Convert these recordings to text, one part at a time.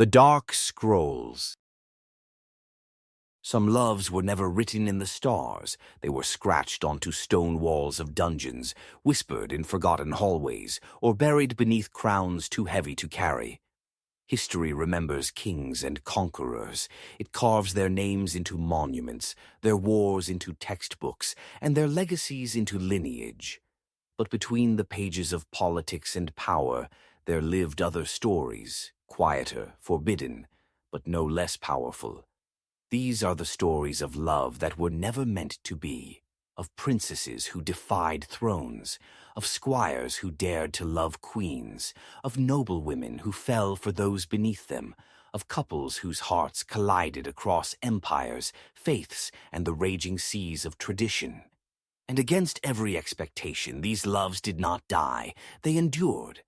The Dark Scrolls. Some loves were never written in the stars. They were scratched onto stone walls of dungeons, whispered in forgotten hallways, or buried beneath crowns too heavy to carry. History remembers kings and conquerors. It carves their names into monuments, their wars into textbooks, and their legacies into lineage. But between the pages of politics and power, there lived other stories, quieter, forbidden, but no less powerful. These are the stories of love that were never meant to be, of princesses who defied thrones, of squires who dared to love queens, of noblewomen who fell for those beneath them, of couples whose hearts collided across empires, faiths, and the raging seas of tradition. And against every expectation, these loves did not die, they endured.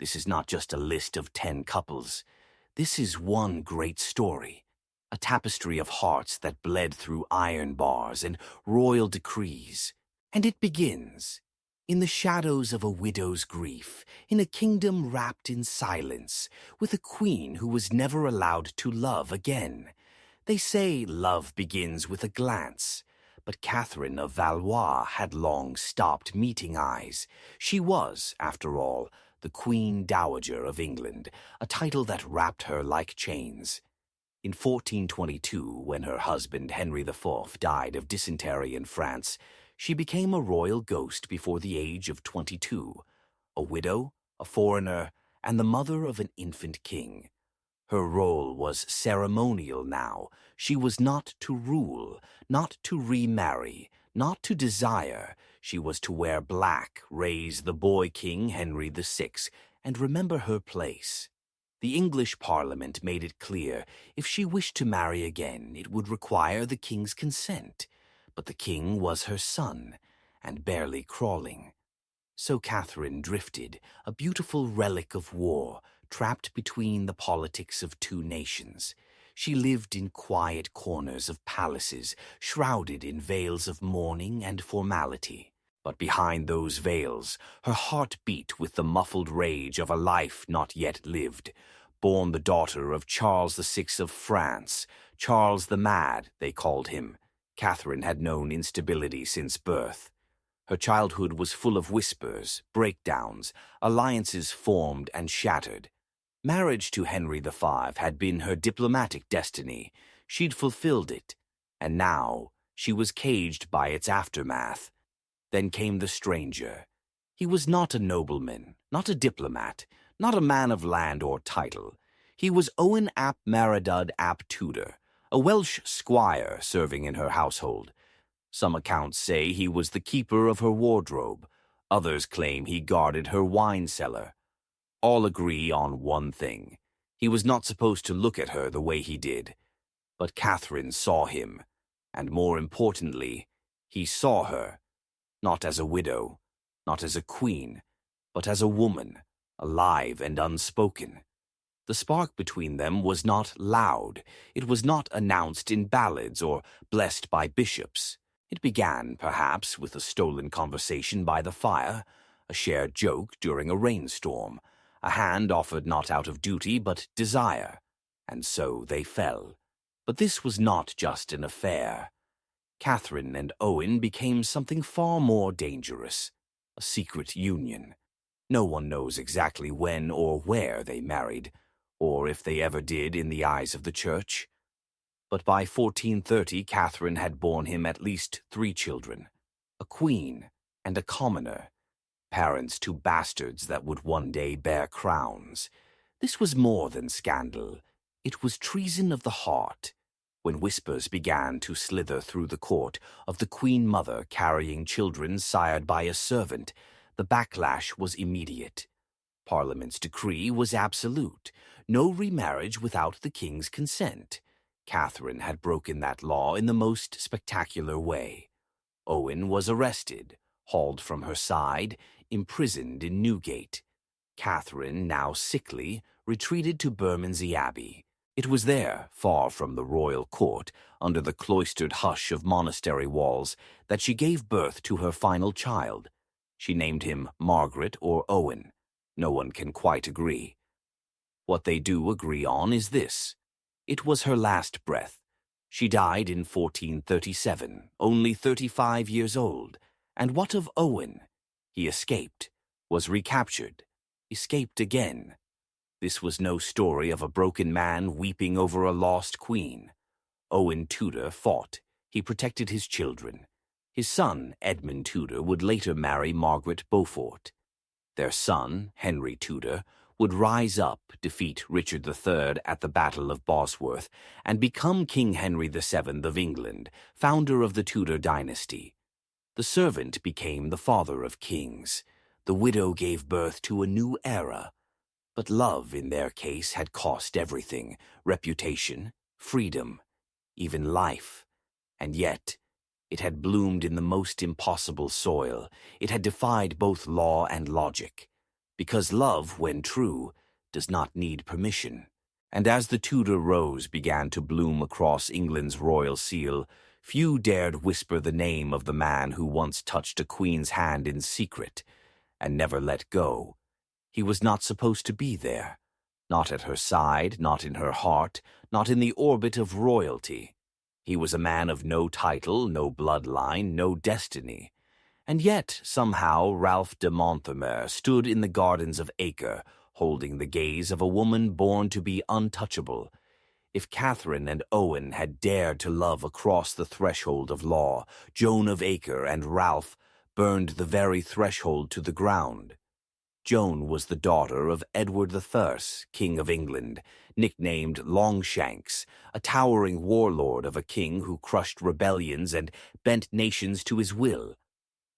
This is not just a list of 10 couples. This is one great story, a tapestry of hearts that bled through iron bars and royal decrees. And it begins in the shadows of a widow's grief, in a kingdom wrapped in silence, with a queen who was never allowed to love again. They say love begins with a glance, but Catherine of Valois had long stopped meeting eyes. She was, after all, the Queen Dowager of England, a title that wrapped her like chains. In 1422, when her husband Henry IV died of dysentery in France, she became a royal ghost before the age of 22, a widow, a foreigner, and the mother of an infant king. Her role was ceremonial now. She was not to rule, not to remarry, not to desire. She was to wear black, raise the boy king Henry VI, and remember her place. The English Parliament made it clear if she wished to marry again, it would require the king's consent. But the king was her son, and barely crawling. So Catherine drifted, a beautiful relic of war, trapped between the politics of two nations. She lived in quiet corners of palaces, shrouded in veils of mourning and formality. But behind those veils, her heart beat with the muffled rage of a life not yet lived. Born the daughter of Charles VI of France, Charles the Mad, they called him. Catherine had known instability since birth. Her childhood was full of whispers, breakdowns, alliances formed and shattered. Marriage to Henry V had been her diplomatic destiny. She'd fulfilled it, and now she was caged by its aftermath. Then came the stranger. He was not a nobleman, not a diplomat, not a man of land or title. He was Owen ap Maredudd ap Tudor, a Welsh squire serving in her household. Some accounts say he was the keeper of her wardrobe. Others claim he guarded her wine cellar. All agree on one thing. He was not supposed to look at her the way he did. But Catherine saw him, and more importantly, he saw her, not as a widow, not as a queen, but as a woman, alive and unspoken. The spark between them was not loud. It was not announced in ballads or blessed by bishops. It began, perhaps, with a stolen conversation by the fire, a shared joke during a rainstorm, a hand offered not out of duty but desire, and so they fell. But this was not just an affair. Catherine and Owen became something far more dangerous, a secret union. No one knows exactly when or where they married, or if they ever did in the eyes of the church. But by 1430, Catherine had borne him at least 3 children, a queen and a commoner, parents to bastards that would one day bear crowns. This was more than scandal. It was treason of the heart. When whispers began to slither through the court of the queen mother carrying children sired by a servant, the backlash was immediate. Parliament's decree was absolute. No remarriage without the king's consent. Catherine had broken that law in the most spectacular way. Owen was arrested, hauled from her side, imprisoned in Newgate. Catherine, now sickly, retreated to Bermondsey Abbey. It was there, far from the royal court, under the cloistered hush of monastery walls, that she gave birth to her final child. She named him Margaret or Owen. No one can quite agree. What they do agree on is this: it was her last breath. She died in 1437, only 35 years old. And what of Owen? He escaped, was recaptured, escaped again. This was no story of a broken man weeping over a lost queen. Owen Tudor fought. He protected his children. His son, Edmund Tudor, would later marry Margaret Beaufort. Their son, Henry Tudor, would rise up, defeat Richard III at the Battle of Bosworth, and become King Henry VII of England, founder of the Tudor dynasty. The servant became the father of kings. The widow gave birth to a new era. But love, in their case, had cost everything: reputation, freedom, even life. And yet, it had bloomed in the most impossible soil. It had defied both law and logic. Because love, when true, does not need permission. And as the Tudor rose began to bloom across England's royal seal, few dared whisper the name of the man who once touched a queen's hand in secret and never let go. He was not supposed to be there. Not at her side, not in her heart, not in the orbit of royalty. He was a man of no title, no bloodline, no destiny. And yet, somehow, Ralph de Monthermer stood in the gardens of Acre, holding the gaze of a woman born to be untouchable. If Catherine and Owen had dared to love across the threshold of law, Joan of Acre and Ralph burned the very threshold to the ground. Joan was the daughter of Edward I, King of England, nicknamed Longshanks, a towering warlord of a king who crushed rebellions and bent nations to his will.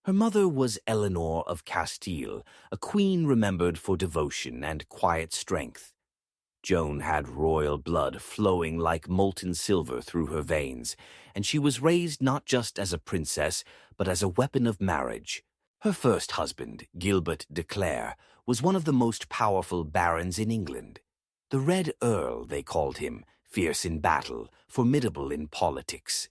Her mother was Eleanor of Castile, a queen remembered for devotion and quiet strength. Joan had royal blood flowing like molten silver through her veins, and she was raised not just as a princess, but as a weapon of marriage. Her first husband, Gilbert de Clare, was one of the most powerful barons in England. The Red Earl, they called him, fierce in battle, formidable in politics.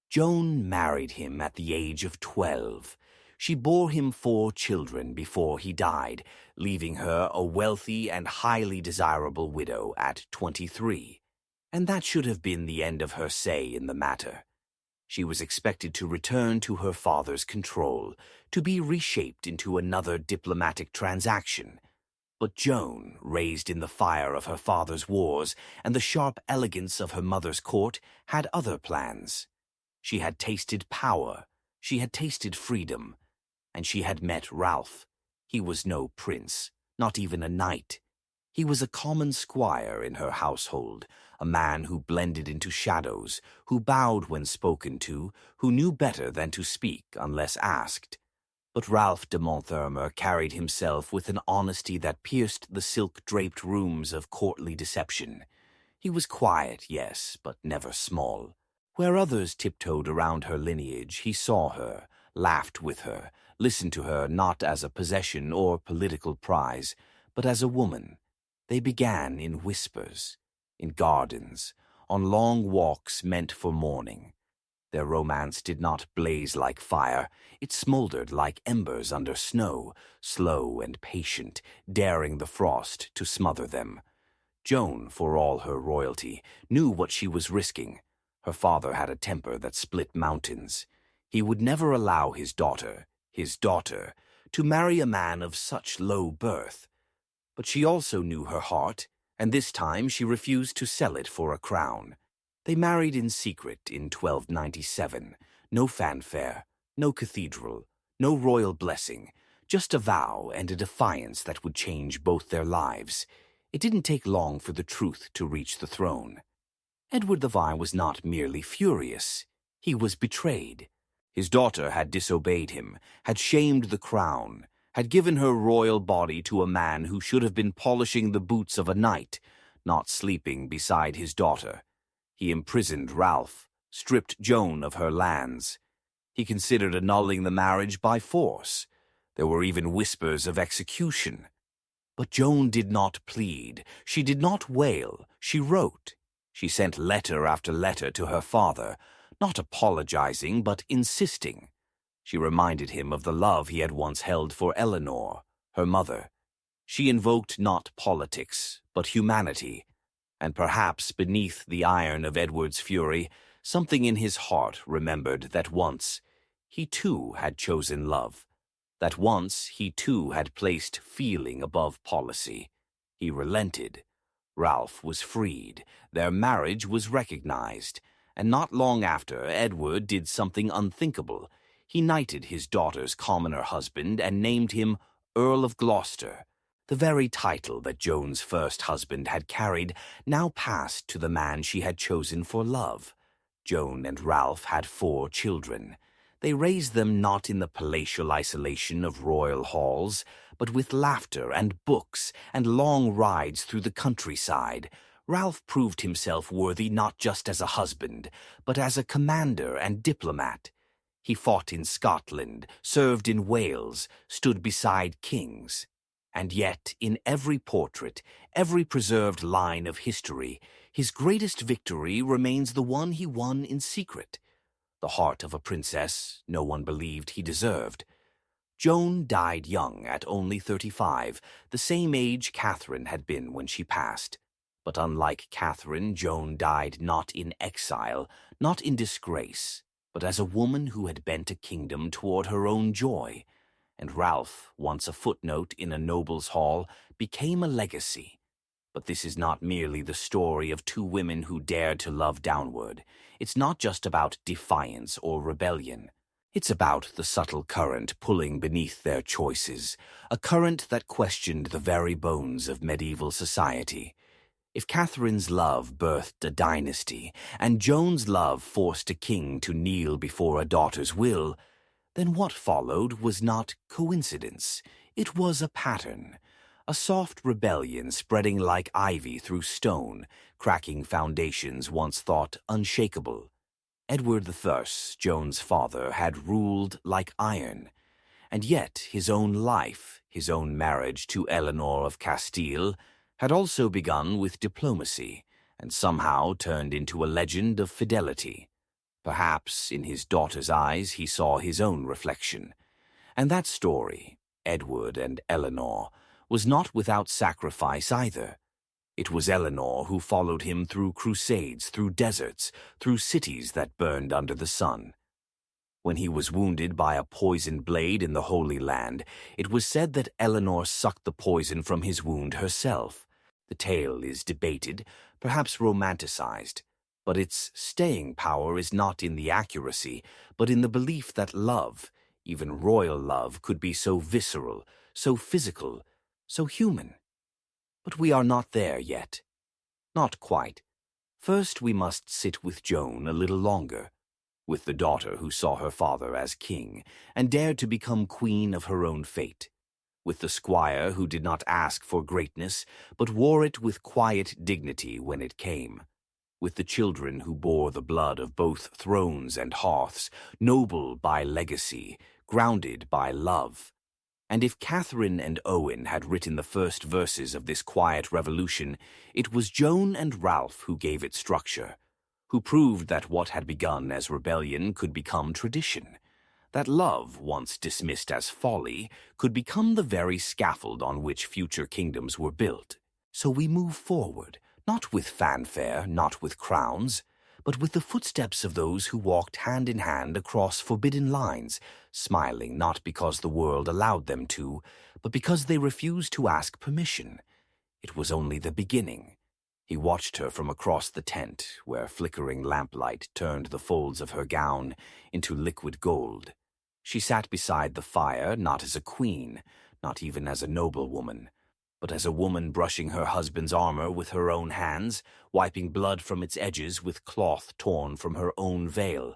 Joan married him at the age of 12. She bore him 4 children before he died, leaving her a wealthy and highly desirable widow at 23. And that should have been the end of her say in the matter. She was expected to return to her father's control, to be reshaped into another diplomatic transaction. But Joan, raised in the fire of her father's wars and the sharp elegance of her mother's court, had other plans. She had tasted power, she had tasted freedom, and she had met Ralph. He was no prince, not even a knight. He was a common squire in her household, a man who blended into shadows, who bowed when spoken to, who knew better than to speak unless asked. But Ralph de Monthermer carried himself with an honesty that pierced the silk-draped rooms of courtly deception. He was quiet, yes, but never small. Where others tiptoed around her lineage, he saw her, laughed with her, listened to her not as a possession or political prize, but as a woman. They began in whispers, in gardens, on long walks meant for mourning. Their romance did not blaze like fire. It smoldered like embers under snow, slow and patient, daring the frost to smother them. Joan, for all her royalty, knew what she was risking. Her father had a temper that split mountains. He would never allow his daughter, to marry a man of such low birth. But she also knew her heart, and this time she refused to sell it for a crown. They married in secret in 1297. No fanfare, no cathedral, no royal blessing, just a vow and a defiance that would change both their lives. It didn't take long for the truth to reach the throne. Edward I was not merely furious. He was betrayed. His daughter had disobeyed him, had shamed the crown, had given her royal body to a man who should have been polishing the boots of a knight, not sleeping beside his daughter. He imprisoned Ralph, stripped Joan of her lands. He considered annulling the marriage by force. There were even whispers of execution. But Joan did not plead. She did not wail. She wrote. She sent letter after letter to her father, not apologizing, but insisting. She reminded him of the love he had once held for Eleanor, her mother. She invoked not politics, but humanity, and perhaps beneath the iron of Edward's fury, something in his heart remembered that once he too had chosen love, that once he too had placed feeling above policy. He relented. Ralph was freed, their marriage was recognized, and not long after, Edward did something unthinkable. He knighted his daughter's commoner husband and named him Earl of Gloucester. The very title that Joan's first husband had carried now passed to the man she had chosen for love. Joan and Ralph had 4 children. They raised them not in the palatial isolation of royal halls, but with laughter and books and long rides through the countryside. Ralph proved himself worthy not just as a husband, but as a commander and diplomat. He fought in Scotland, served in Wales, stood beside kings. And yet, in every portrait, every preserved line of history, his greatest victory remains the one he won in secret. The heart of a princess no one believed he deserved. Joan died young at only 35, the same age Catherine had been when she passed. But unlike Catherine, Joan died not in exile, not in disgrace, but as a woman who had bent a kingdom toward her own joy. And Ralph, once a footnote in a noble's hall, became a legacy. But this is not merely the story of 2 women who dared to love downward. It's not just about defiance or rebellion. It's about the subtle current pulling beneath their choices, a current that questioned the very bones of medieval society. If Catherine's love birthed a dynasty, and Joan's love forced a king to kneel before a daughter's will, then what followed was not coincidence. It was a pattern. A soft rebellion spreading like ivy through stone, cracking foundations once thought unshakable. Edward I, Joan's father, had ruled like iron. And yet his own life, his own marriage to Eleanor of Castile, had also begun with diplomacy, and somehow turned into a legend of fidelity. Perhaps in his daughter's eyes he saw his own reflection. And that story, Edward and Eleanor, was not without sacrifice either. It was Eleanor who followed him through crusades, through deserts, through cities that burned under the sun. When he was wounded by a poisoned blade in the Holy Land, it was said that Eleanor sucked the poison from his wound herself. The tale is debated, perhaps romanticized, but its staying power is not in the accuracy, but in the belief that love, even royal love, could be so visceral, so physical, so human. But we are not there yet. Not quite. First we must sit with Joan a little longer, with the daughter who saw her father as king, and dared to become queen of her own fate, with the squire who did not ask for greatness, but wore it with quiet dignity when it came, with the children who bore the blood of both thrones and hearths, noble by legacy, grounded by love. And if Catherine and Owen had written the first verses of this quiet revolution, it was Joan and Ralph who gave it structure, who proved that what had begun as rebellion could become tradition, that love, once dismissed as folly, could become the very scaffold on which future kingdoms were built. So we move forward, not with fanfare, not with crowns, but with the footsteps of those who walked hand in hand across forbidden lines, smiling not because the world allowed them to, but because they refused to ask permission. It was only the beginning. He watched her from across the tent, where flickering lamplight turned the folds of her gown into liquid gold. She sat beside the fire, not as a queen, not even as a noblewoman, but as a woman brushing her husband's armor with her own hands, wiping blood from its edges with cloth torn from her own veil.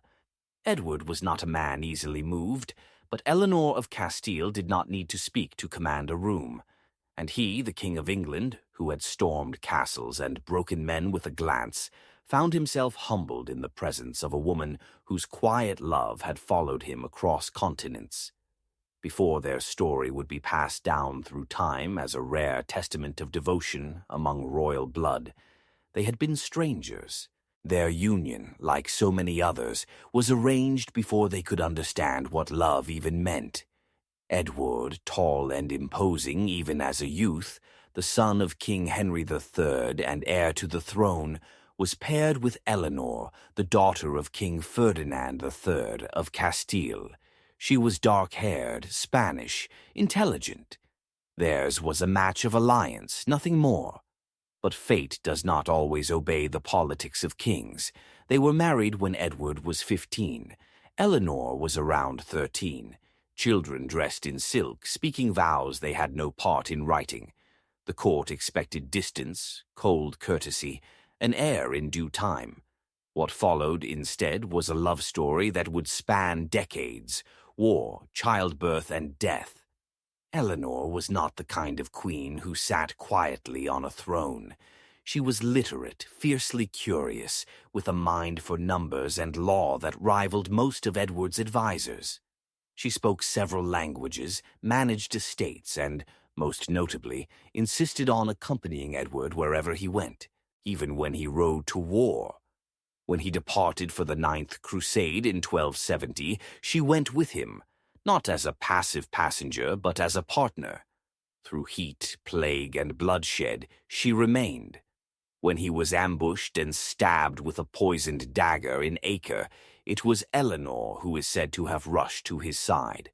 Edward was not a man easily moved, but Eleanor of Castile did not need to speak to command a room. And he, the King of England, who had stormed castles and broken men with a glance, found himself humbled in the presence of a woman whose quiet love had followed him across continents. Before their story would be passed down through time as a rare testament of devotion among royal blood, they had been strangers. Their union, like so many others, was arranged before they could understand what love even meant. Edward, tall and imposing even as a youth, the son of King Henry III and heir to the throne, was paired with Eleanor, the daughter of King Ferdinand III of Castile. She was dark-haired, Spanish, intelligent. Theirs was a match of alliance, nothing more. But fate does not always obey the politics of kings. They were married when Edward was 15. Eleanor was around 13. Children dressed in silk, speaking vows they had no part in writing. The court expected distance, cold courtesy, an heir in due time. What followed instead was a love story that would span decades: war, childbirth, and death. Eleanor was not the kind of queen who sat quietly on a throne. She was literate, fiercely curious, with a mind for numbers and law that rivaled most of Edward's advisors. She spoke several languages, managed estates, and, most notably, insisted on accompanying Edward wherever he went, even when he rode to war. When he departed for the Ninth Crusade in 1270, she went with him, not as a passive passenger, but as a partner. Through heat, plague, and bloodshed, she remained. When he was ambushed and stabbed with a poisoned dagger in Acre, it was Eleanor who is said to have rushed to his side.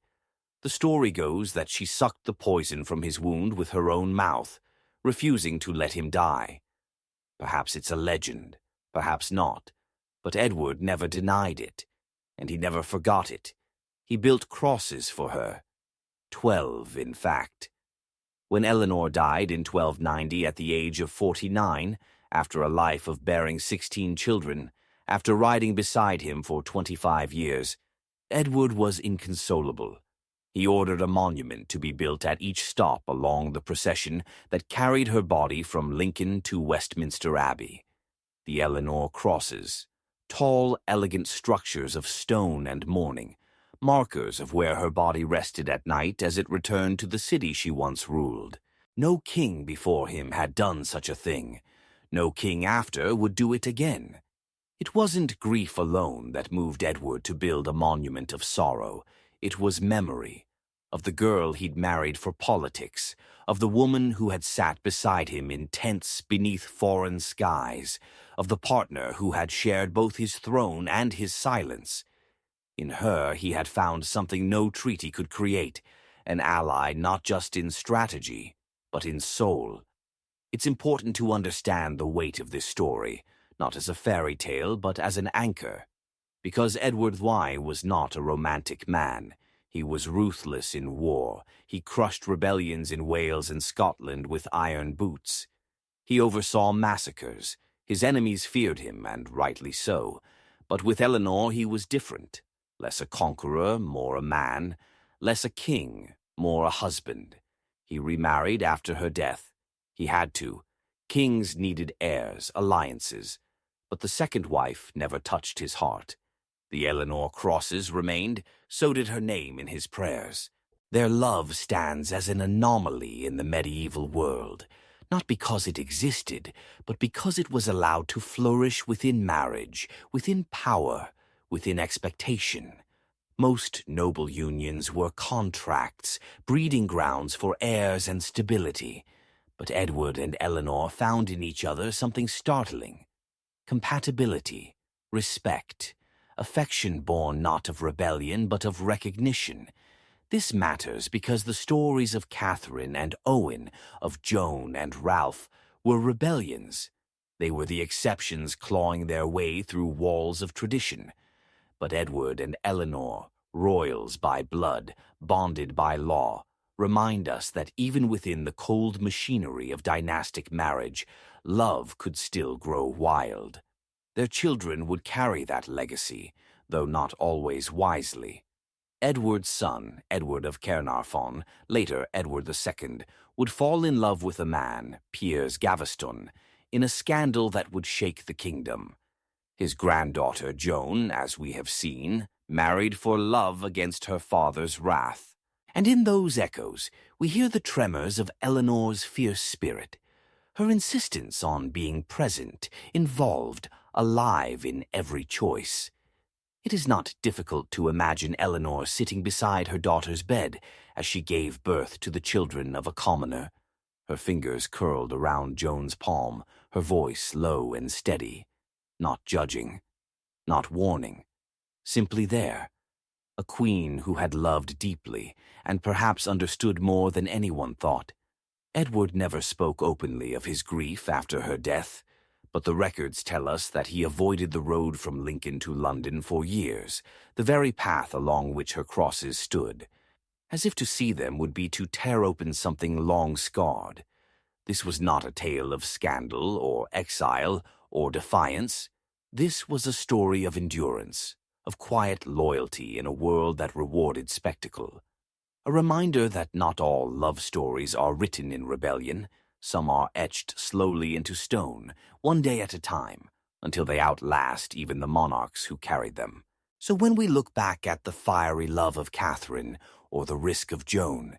The story goes that she sucked the poison from his wound with her own mouth, refusing to let him die. Perhaps it's a legend, perhaps not, but Edward never denied it, and he never forgot it. He built crosses for her. 12, in fact. When Eleanor died in 1290 at the age of 49, after a life of bearing 16 children, after riding beside him for 25 years, Edward was inconsolable. He ordered a monument to be built at each stop along the procession that carried her body from Lincoln to Westminster Abbey. The Eleanor crosses, tall, elegant structures of stone and mourning, markers of where her body rested at night as it returned to the city she once ruled. No king before him had done such a thing. No king after would do it again. It wasn't grief alone that moved Edward to build a monument of sorrow. It was memory of the girl he'd married for politics, of the woman who had sat beside him in tents beneath foreign skies, of the partner who had shared both his throne and his silence. In her he had found something no treaty could create, an ally not just in strategy, but in soul. It's important to understand the weight of this story, not as a fairy tale, but as an anchor. Because Edward I was not a romantic man. He was ruthless in war. He crushed rebellions in Wales and Scotland with iron boots. He oversaw massacres. His enemies feared him, and rightly so. But with Eleanor he was different. Less a conqueror, more a man. Less a king, more a husband. He remarried after her death. He had to. Kings needed heirs, alliances. But the second wife never touched his heart. The Eleanor crosses remained, so did her name in his prayers. Their love stands as an anomaly in the medieval world, not because it existed, but because it was allowed to flourish within marriage, within power, within expectation. Most noble unions were contracts, breeding grounds for heirs and stability. But Edward and Eleanor found in each other something startling: compatibility, respect, affection born not of rebellion but of recognition. This matters because the stories of Catherine and Owen, of Joan and Ralph, were rebellions. They were the exceptions clawing their way through walls of tradition. But Edward and Eleanor, royals by blood, bonded by law, remind us that even within the cold machinery of dynastic marriage, love could still grow wild. Their children would carry that legacy, though not always wisely. Edward's son, Edward of Caernarfon, later Edward II, would fall in love with a man, Piers Gaveston, in a scandal that would shake the kingdom. His granddaughter, Joan, as we have seen, married for love against her father's wrath. And in those echoes, we hear the tremors of Eleanor's fierce spirit, her insistence on being present, involved, alive in every choice. It is not difficult to imagine Eleanor sitting beside her daughter's bed as she gave birth to the children of a commoner, her fingers curled around Joan's palm, her voice low and steady, not judging, not warning, simply there, a queen who had loved deeply and perhaps understood more than anyone thought. Edward never spoke openly of his grief after her death, but the records tell us that he avoided the road from Lincoln to London for years, the very path along which her crosses stood, as if to see them would be to tear open something long scarred. This was not a tale of scandal or exile or defiance. This was a story of endurance, of quiet loyalty in a world that rewarded spectacle. A reminder that not all love stories are written in rebellion. Some are etched slowly into stone, one day at a time, until they outlast even the monarchs who carried them. So when we look back at the fiery love of Catherine or the risk of Joan,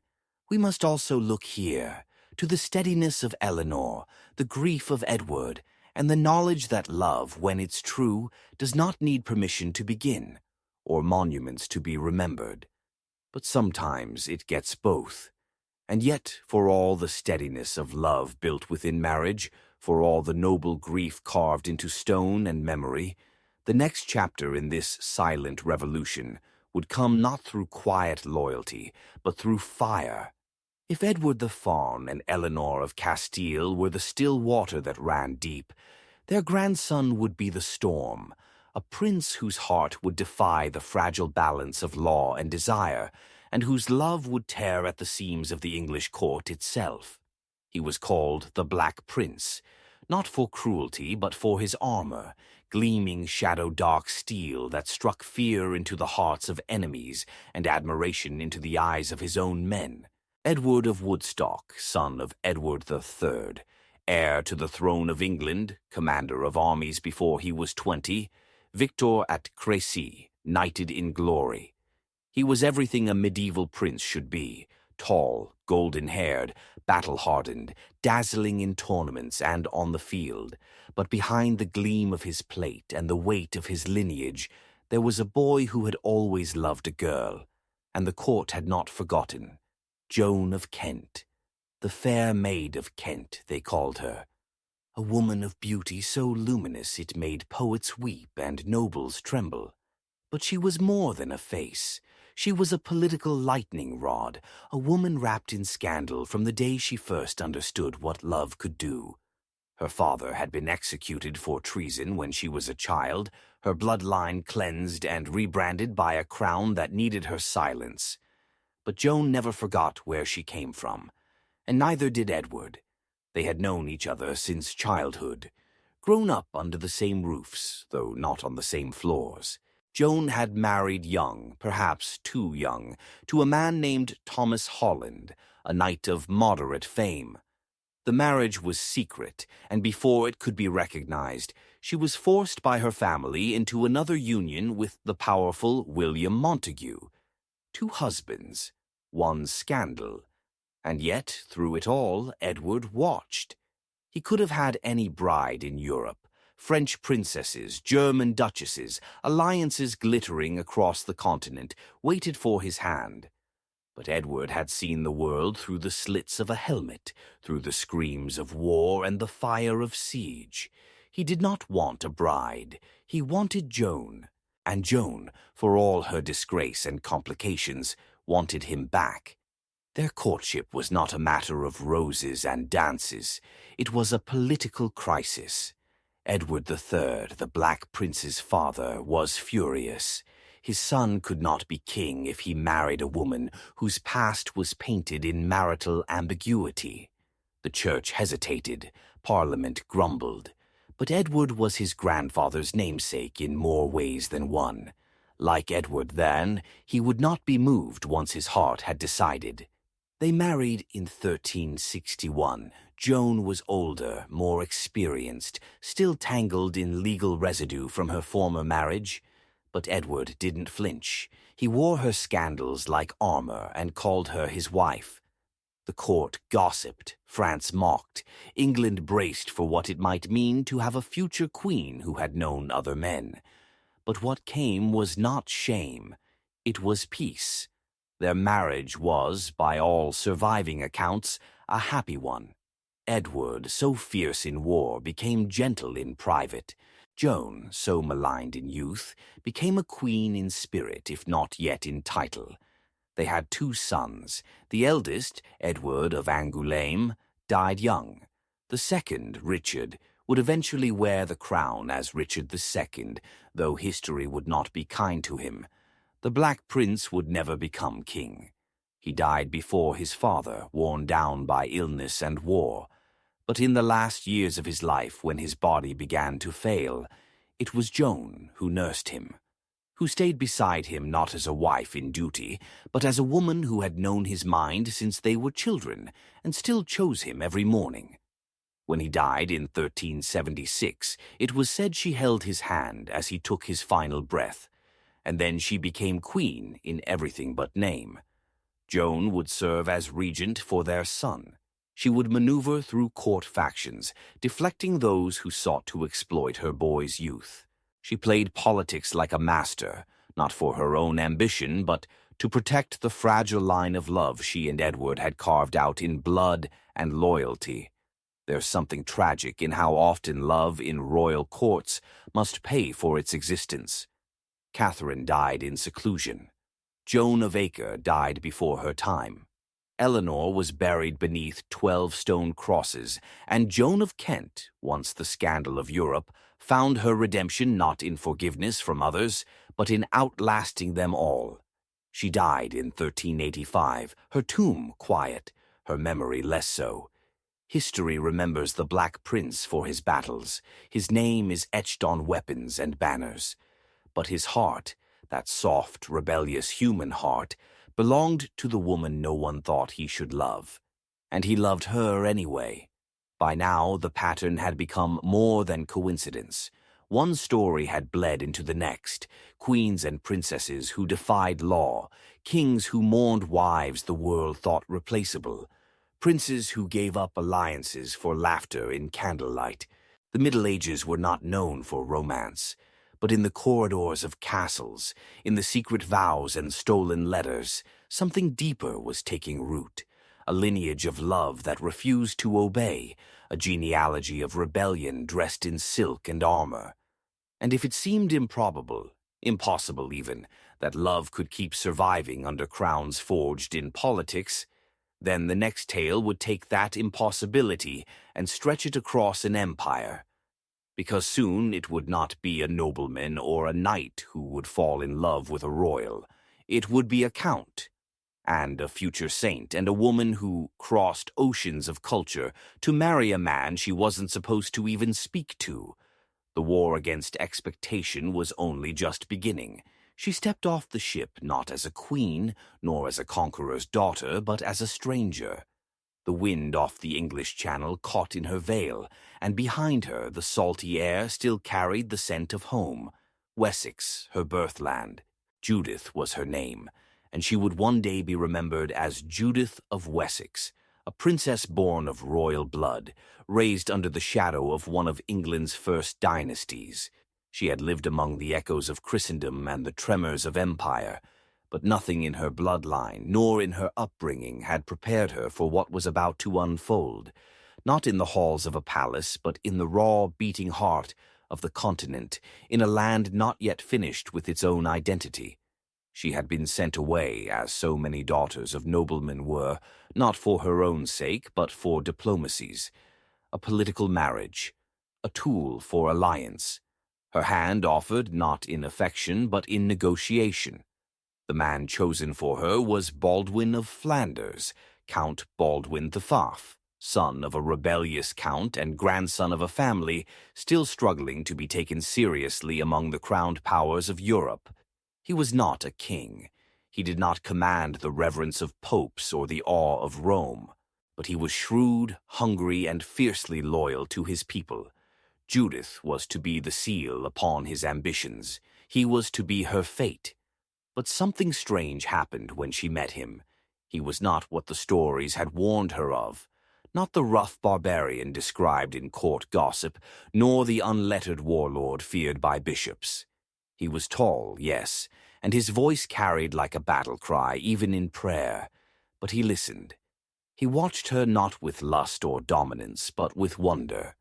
we must also look here to the steadiness of Eleanor, the grief of Edward, and the knowledge that love, when it's true, does not need permission to begin, or monuments to be remembered. But sometimes it gets both. And yet, for all the steadiness of love built within marriage, for all the noble grief carved into stone and memory, the next chapter in this silent revolution would come not through quiet loyalty, but through fire. If Edward the Fawn and Eleanor of Castile were the still water that ran deep, their grandson would be the storm, a prince whose heart would defy the fragile balance of law and desire, and whose love would tear at the seams of the English court itself. He was called the Black Prince, not for cruelty, but for his armor, gleaming shadow-dark steel that struck fear into the hearts of enemies and admiration into the eyes of his own men. Edward of Woodstock, son of Edward III, heir to the throne of England, commander of armies before he was 20, victor at Crécy, knighted in glory. He was everything a medieval prince should be, tall, golden-haired, battle-hardened, dazzling in tournaments and on the field. But behind the gleam of his plate and the weight of his lineage, there was a boy who had always loved a girl, and the court had not forgotten. Joan of Kent, the fair maid of Kent, they called her. A woman of beauty so luminous it made poets weep and nobles tremble. But she was more than a face. She was a political lightning rod, a woman wrapped in scandal from the day she first understood what love could do. Her father had been executed for treason when she was a child, her bloodline cleansed and rebranded by a crown that needed her silence. But Joan never forgot where she came from, and neither did Edward. They had known each other since childhood, grown up under the same roofs, though not on the same floors. Joan had married young, perhaps too young, to a man named Thomas Holland, a knight of moderate fame. The marriage was secret, and before it could be recognized, she was forced by her family into another union with the powerful William Montague. 2 husbands, 1 scandal. And yet, through it all, Edward watched. He could have had any bride in Europe, French princesses, German duchesses, alliances glittering across the continent, waited for his hand. But Edward had seen the world through the slits of a helmet, through the screams of war and the fire of siege. He did not want a bride. He wanted Joan. And Joan, for all her disgrace and complications, wanted him back. Their courtship was not a matter of roses and dances. It was a political crisis. Edward III, the Black Prince's father, was furious. His son could not be king if he married a woman whose past was painted in marital ambiguity. The church hesitated, Parliament grumbled. But Edward was his grandfather's namesake in more ways than one. Like Edward then, he would not be moved once his heart had decided. They married in 1361. Joan was older, more experienced, still tangled in legal residue from her former marriage. But Edward didn't flinch. He wore her scandals like armor and called her his wife. The court gossiped, France mocked, England braced for what it might mean to have a future queen who had known other men. But what came was not shame. It was peace. Their marriage was, by all surviving accounts, a happy one. Edward, so fierce in war, became gentle in private. Joan, so maligned in youth, became a queen in spirit, if not yet in title. They had 2 sons. The eldest, Edward of Angoulême, died young. The second, Richard, would eventually wear the crown as Richard II, though history would not be kind to him. The Black Prince would never become king. He died before his father, worn down by illness and war. But in the last years of his life, when his body began to fail, it was Joan who nursed him, who stayed beside him not as a wife in duty, but as a woman who had known his mind since they were children, and still chose him every morning. When he died in 1376, it was said she held his hand as he took his final breath, and then she became queen in everything but name. Joan would serve as regent for their son. She would maneuver through court factions, deflecting those who sought to exploit her boy's youth. She played politics like a master, not for her own ambition, but to protect the fragile line of love she and Edward had carved out in blood and loyalty. There's something tragic in how often love in royal courts must pay for its existence. Catherine died in seclusion. Joan of Acre died before her time. Eleanor was buried beneath 12 stone crosses, and Joan of Kent, once the scandal of Europe, found her redemption not in forgiveness from others, but in outlasting them all. She died in 1385, her tomb quiet, her memory less so. History remembers the Black Prince for his battles. His name is etched on weapons and banners. But his heart, that soft, rebellious human heart, belonged to the woman no one thought he should love. And he loved her anyway. By now, the pattern had become more than coincidence. One story had bled into the next. Queens and princesses who defied law, kings who mourned wives the world thought replaceable, princes who gave up alliances for laughter in candlelight. The Middle Ages were not known for romance, but in the corridors of castles, in the secret vows and stolen letters, something deeper was taking root, a lineage of love that refused to obey, a genealogy of rebellion dressed in silk and armor. And if it seemed improbable, impossible even, that love could keep surviving under crowns forged in politics, then the next tale would take that impossibility and stretch it across an empire. Because soon it would not be a nobleman or a knight who would fall in love with a royal. It would be a count, and a future saint, and a woman who crossed oceans of culture to marry a man she wasn't supposed to even speak to. The war against expectation was only just beginning. She stepped off the ship not as a queen, nor as a conqueror's daughter, but as a stranger. The wind off the English Channel caught in her veil, and behind her the salty air still carried the scent of home. Wessex, her birthland. Judith was her name, and she would one day be remembered as Judith of Wessex, a princess born of royal blood, raised under the shadow of one of England's first dynasties. She had lived among the echoes of Christendom and the tremors of empire, but nothing in her bloodline nor in her upbringing had prepared her for what was about to unfold, not in the halls of a palace, but in the raw, beating heart of the continent, in a land not yet finished with its own identity. She had been sent away, as so many daughters of noblemen were, not for her own sake, but for diplomacies, a political marriage, a tool for alliance. Her hand offered not in affection, but in negotiation. The man chosen for her was Baldwin of Flanders, Count Baldwin the Pfaff, son of a rebellious count and grandson of a family still struggling to be taken seriously among the crowned powers of Europe. He was not a king. He did not command the reverence of popes or the awe of Rome, but he was shrewd, hungry, and fiercely loyal to his people. Judith was to be the seal upon his ambitions. He was to be her fate. But something strange happened when she met him. He was not what the stories had warned her of, not the rough barbarian described in court gossip, nor the unlettered warlord feared by bishops. He was tall, yes, and his voice carried like a battle cry, even in prayer. But he listened. He watched her not with lust or dominance, but with wonder.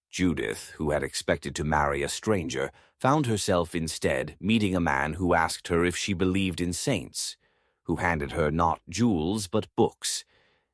Judith, who had expected to marry a stranger, found herself instead meeting a man who asked her if she believed in saints, who handed her not jewels but books.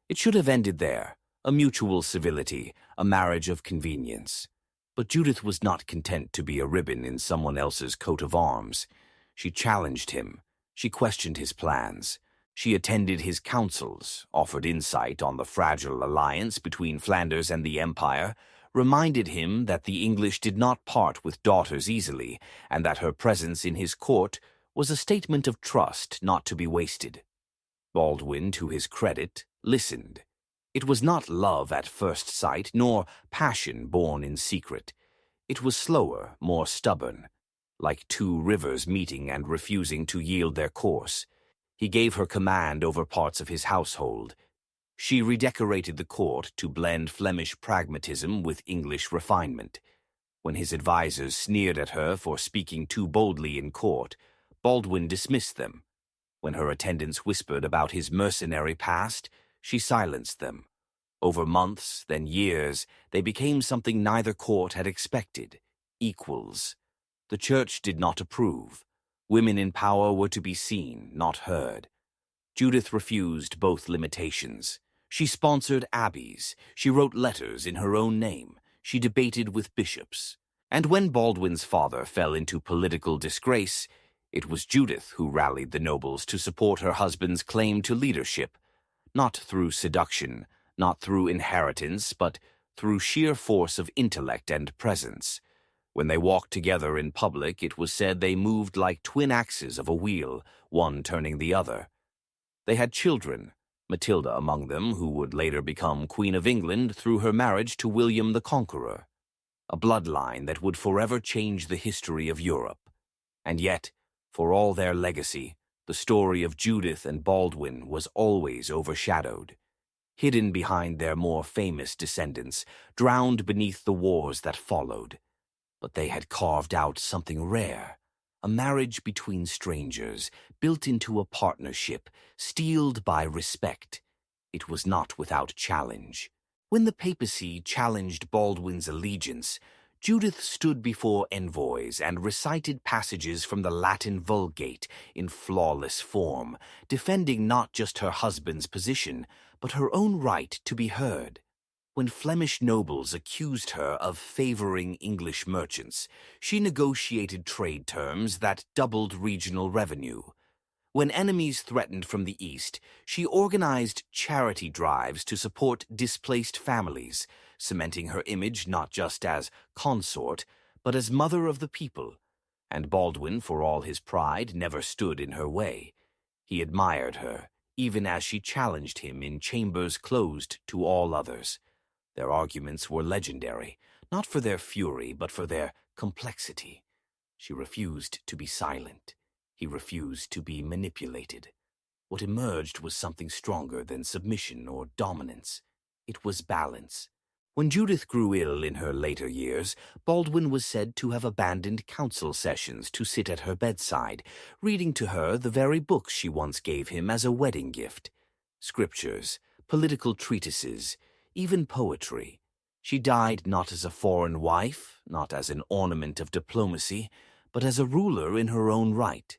It should have ended there, a mutual civility, a marriage of convenience. But Judith was not content to be a ribbon in someone else's coat of arms. She challenged him. She questioned his plans. She attended his councils, offered insight on the fragile alliance between Flanders and the Empire, reminded him that the English did not part with daughters easily, and that her presence in his court was a statement of trust not to be wasted. Baldwin, to his credit, listened. It was not love at first sight, nor passion born in secret. It was slower, more stubborn, like two rivers meeting and refusing to yield their course. He gave her command over parts of his household. She redecorated the court to blend Flemish pragmatism with English refinement. When his advisers sneered at her for speaking too boldly in court, Baldwin dismissed them. When her attendants whispered about his mercenary past, she silenced them. Over months, then years, they became something neither court had expected, equals. The church did not approve. Women in power were to be seen, not heard. Judith refused both limitations. She sponsored abbeys. She wrote letters in her own name. She debated with bishops. And when Baldwin's father fell into political disgrace, it was Judith who rallied the nobles to support her husband's claim to leadership, not through seduction, not through inheritance, but through sheer force of intellect and presence. When they walked together in public, it was said they moved like twin axes of a wheel, one turning the other. They had children, Matilda among them, who would later become Queen of England through her marriage to William the Conqueror, a bloodline that would forever change the history of Europe. And yet, for all their legacy, the story of Judith and Baldwin was always overshadowed. Hidden behind their more famous descendants, drowned beneath the wars that followed. But they had carved out something rare, a marriage between strangers, built into a partnership, steeled by respect. It was not without challenge. When the papacy challenged Baldwin's allegiance, Judith stood before envoys and recited passages from the Latin Vulgate in flawless form, defending not just her husband's position, but her own right to be heard. When Flemish nobles accused her of favoring English merchants, she negotiated trade terms that doubled regional revenue. When enemies threatened from the east, she organized charity drives to support displaced families, cementing her image not just as consort, but as mother of the people. And Baldwin, for all his pride, never stood in her way. He admired her, even as she challenged him in chambers closed to all others. Their arguments were legendary, not for their fury, but for their complexity. She refused to be silent. He refused to be manipulated. What emerged was something stronger than submission or dominance. It was balance. When Judith grew ill in her later years, Baldwin was said to have abandoned council sessions to sit at her bedside, reading to her the very books she once gave him as a wedding gift. Scriptures, political treatises, even poetry. She died not as a foreign wife, not as an ornament of diplomacy, but as a ruler in her own right.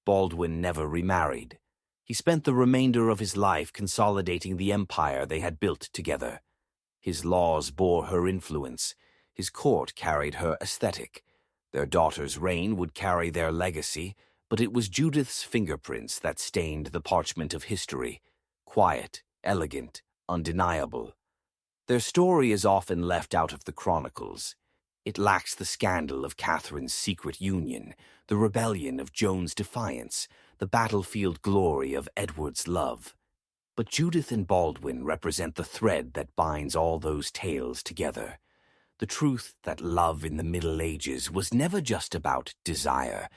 Baldwin never remarried. He spent the remainder of his life consolidating the empire they had built together. His laws bore her influence. His court carried her aesthetic. Their daughter's reign would carry their legacy, but it was Judith's fingerprints that stained the parchment of history. Quiet, elegant, undeniable. Their story is often left out of the chronicles. It lacks the scandal of Catherine's secret union, the rebellion of Joan's defiance, the battlefield glory of Edward's love. But Judith and Baldwin represent the thread that binds all those tales together. The truth that love in the Middle Ages was never just about desire.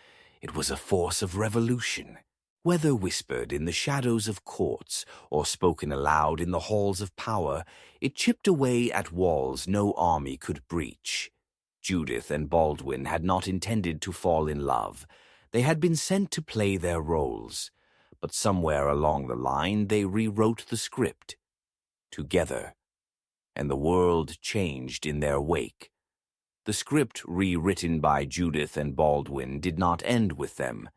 It was a force of revolution. Whether whispered in the shadows of courts or spoken aloud in the halls of power, it chipped away at walls no army could breach. Judith and Baldwin had not intended to fall in love. They had been sent to play their roles, but somewhere along the line they rewrote the script. Together, and the world changed in their wake. The script rewritten by Judith and Baldwin did not end with them.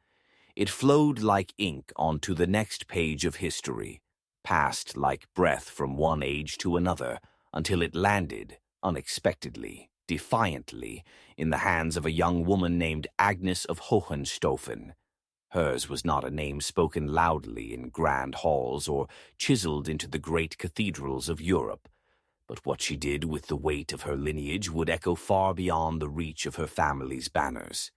It flowed like ink onto the next page of history, passed like breath from one age to another, until it landed, unexpectedly, defiantly, in the hands of a young woman named Agnes of Hohenstaufen. Hers was not a name spoken loudly in grand halls or chiseled into the great cathedrals of Europe, but what she did with the weight of her lineage would echo far beyond the reach of her family's banners.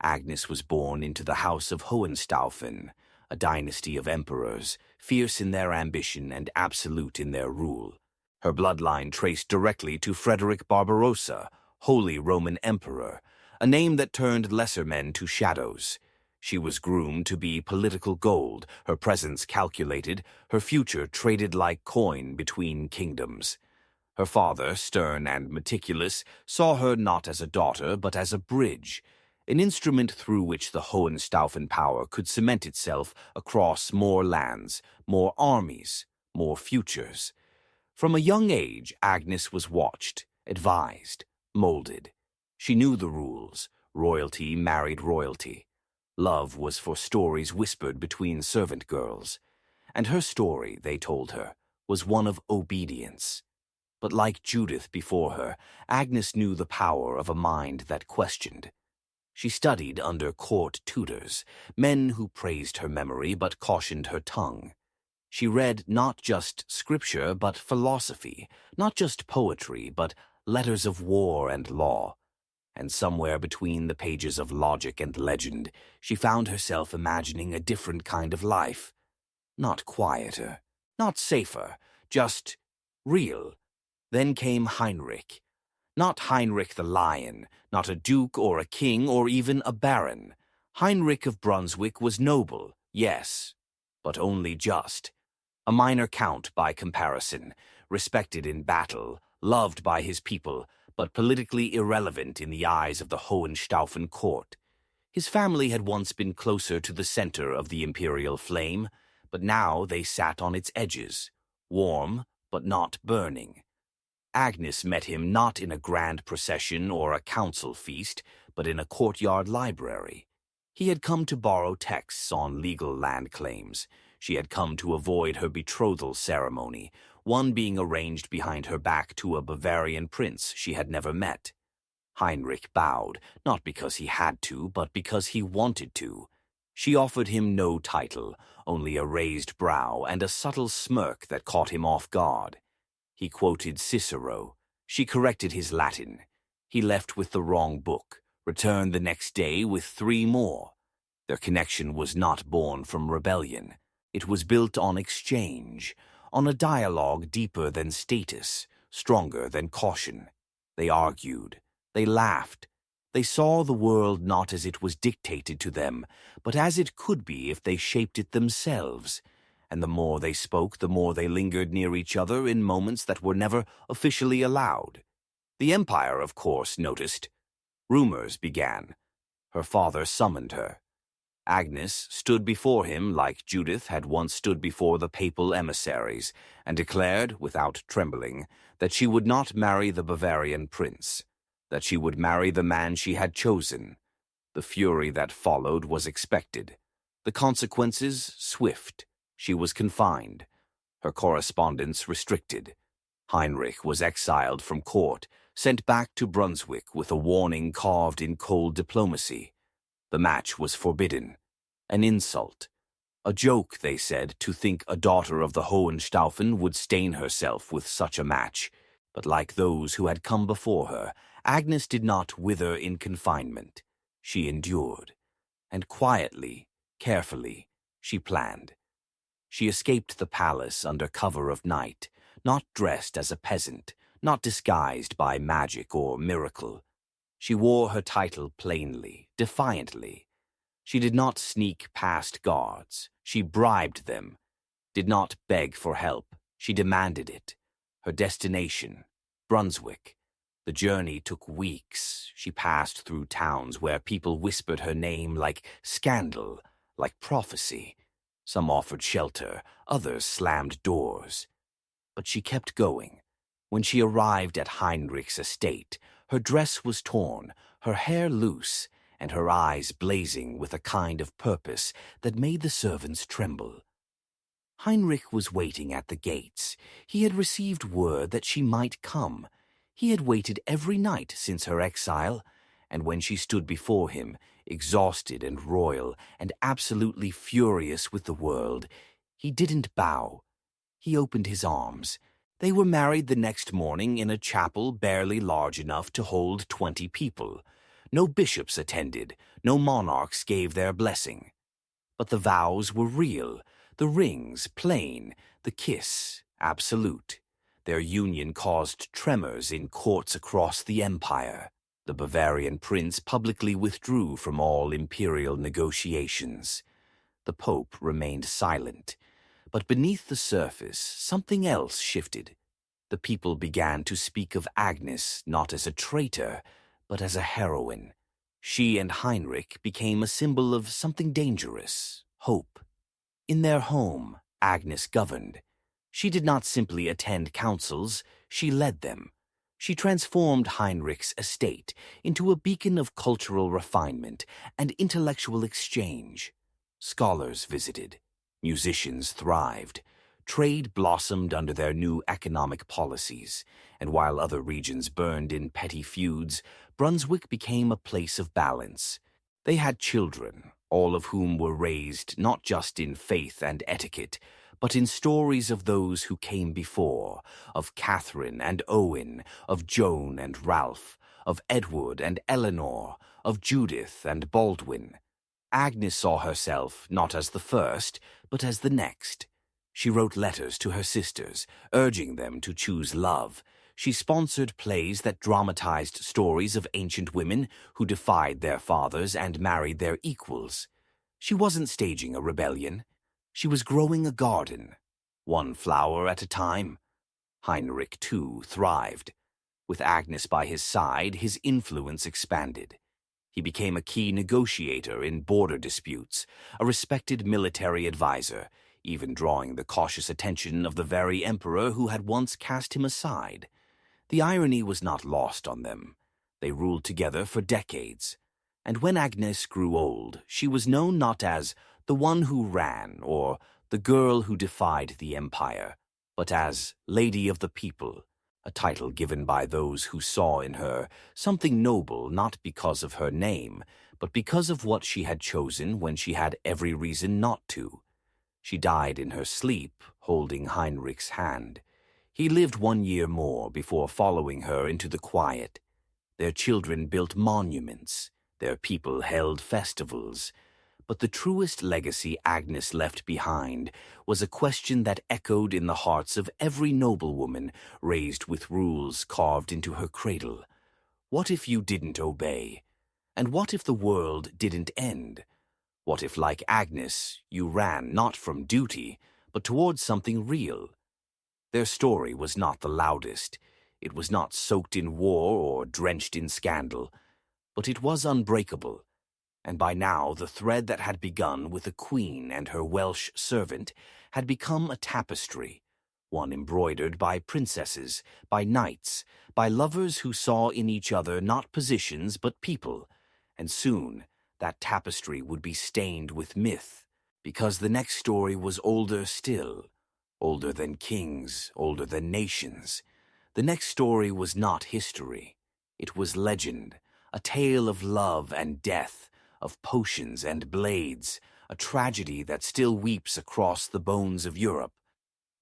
Agnes was born into the House of Hohenstaufen, a dynasty of emperors, fierce in their ambition and absolute in their rule. Her bloodline traced directly to Frederick Barbarossa, Holy Roman Emperor, a name that turned lesser men to shadows. She was groomed to be political gold, her presence calculated, her future traded like coin between kingdoms. Her father, stern and meticulous, saw her not as a daughter but as a bridge, an instrument through which the Hohenstaufen power could cement itself across more lands, more armies, more futures. From a young age, Agnes was watched, advised, molded. She knew the rules. Royalty married royalty. Love was for stories whispered between servant girls. And her story, they told her, was one of obedience. But like Judith before her, Agnes knew the power of a mind that questioned. She studied under court tutors, men who praised her memory but cautioned her tongue. She read not just scripture but philosophy, not just poetry but letters of war and law. And somewhere between the pages of logic and legend, she found herself imagining a different kind of life. Not quieter, not safer, just real. Then came Heinrich. Not Heinrich the Lion, not a duke or a king or even a baron. Heinrich of Brunswick was noble, yes, but only just. A minor count by comparison, respected in battle, loved by his people, but politically irrelevant in the eyes of the Hohenstaufen court. His family had once been closer to the center of the imperial flame, but now they sat on its edges, warm but not burning. Agnes met him not in a grand procession or a council feast, but in a courtyard library. He had come to borrow texts on legal land claims. She had come to avoid her betrothal ceremony, one being arranged behind her back to a Bavarian prince she had never met. Heinrich bowed, not because he had to, but because he wanted to. She offered him no title, only a raised brow and a subtle smirk that caught him off guard. He quoted Cicero. She corrected his Latin. He left with the wrong book, returned the next day with 3 more. Their connection was not born from rebellion. It was built on exchange, on a dialogue deeper than status, stronger than caution. They argued. They laughed. They saw the world not as it was dictated to them, but as it could be if they shaped it themselves. And the more they spoke, the more they lingered near each other in moments that were never officially allowed. The Empire, of course, noticed. Rumors began. Her father summoned her. Agnes stood before him like Judith had once stood before the papal emissaries, and declared, without trembling, that she would not marry the Bavarian prince, that she would marry the man she had chosen. The fury that followed was expected. The consequences swift. She was confined, her correspondence restricted. Heinrich was exiled from court, sent back to Brunswick with a warning carved in cold diplomacy. The match was forbidden, an insult. A joke, they said, to think a daughter of the Hohenstaufen would stain herself with such a match. But like those who had come before her, Agnes did not wither in confinement. She endured, and quietly, carefully, she planned. She escaped the palace under cover of night, not dressed as a peasant, not disguised by magic or miracle. She wore her title plainly, defiantly. She did not sneak past guards. She bribed them. Did not beg for help. She demanded it. Her destination, Brunswick. The journey took weeks. She passed through towns where people whispered her name like scandal, like prophecy. Some offered shelter, others slammed doors. But she kept going. When she arrived at Heinrich's estate, her dress was torn, her hair loose, and her eyes blazing with a kind of purpose that made the servants tremble. Heinrich was waiting at the gates. He had received word that she might come. He had waited every night since her exile, and when she stood before him, exhausted and royal and absolutely furious with the world, he didn't bow. He opened his arms. They were married the next morning in a chapel barely large enough to hold 20 people. No bishops attended, no monarchs gave their blessing. But the vows were real, the rings plain, the kiss absolute. Their union caused tremors in courts across the empire. The Bavarian prince publicly withdrew from all imperial negotiations. The Pope remained silent. But beneath the surface, something else shifted. The people began to speak of Agnes not as a traitor, but as a heroine. She and Heinrich became a symbol of something dangerous, hope. In their home, Agnes governed. She did not simply attend councils, she led them. She transformed Heinrich's estate into a beacon of cultural refinement and intellectual exchange. Scholars visited. Musicians thrived. Trade blossomed under their new economic policies, and while other regions burned in petty feuds, Brunswick became a place of balance. They had children, all of whom were raised not just in faith and etiquette, but in stories of those who came before, of Catherine and Owen, of Joan and Ralph, of Edward and Eleanor, of Judith and Baldwin. Agnes saw herself not as the first, but as the next. She wrote letters to her sisters, urging them to choose love. She sponsored plays that dramatized stories of ancient women who defied their fathers and married their equals. She wasn't staging a rebellion. She was growing a garden, one flower at a time. Heinrich, too, thrived. With Agnes by his side, his influence expanded. He became a key negotiator in border disputes, a respected military advisor, even drawing the cautious attention of the very emperor who had once cast him aside. The irony was not lost on them. They ruled together for decades. And when Agnes grew old, she was known not as the one who ran or the girl who defied the empire, but as Lady of the People, a title given by those who saw in her something noble not because of her name, but because of what she had chosen when she had every reason not to. She died in her sleep, holding Heinrich's hand. He lived 1 year more before following her into the quiet. Their children built monuments. Their people held festivals. But the truest legacy Agnes left behind was a question that echoed in the hearts of every noblewoman raised with rules carved into her cradle. What if you didn't obey? And what if the world didn't end? What if, like Agnes, you ran not from duty, but towards something real? Their story was not the loudest. It was not soaked in war or drenched in scandal. But it was unbreakable. And by now the thread that had begun with a queen and her Welsh servant had become a tapestry, one embroidered by princesses, by knights, by lovers who saw in each other not positions but people, and soon that tapestry would be stained with myth, because the next story was older still, older than kings, older than nations. The next story was not history. It was legend, a tale of love and death, of potions and blades, a tragedy that still weeps across the bones of Europe.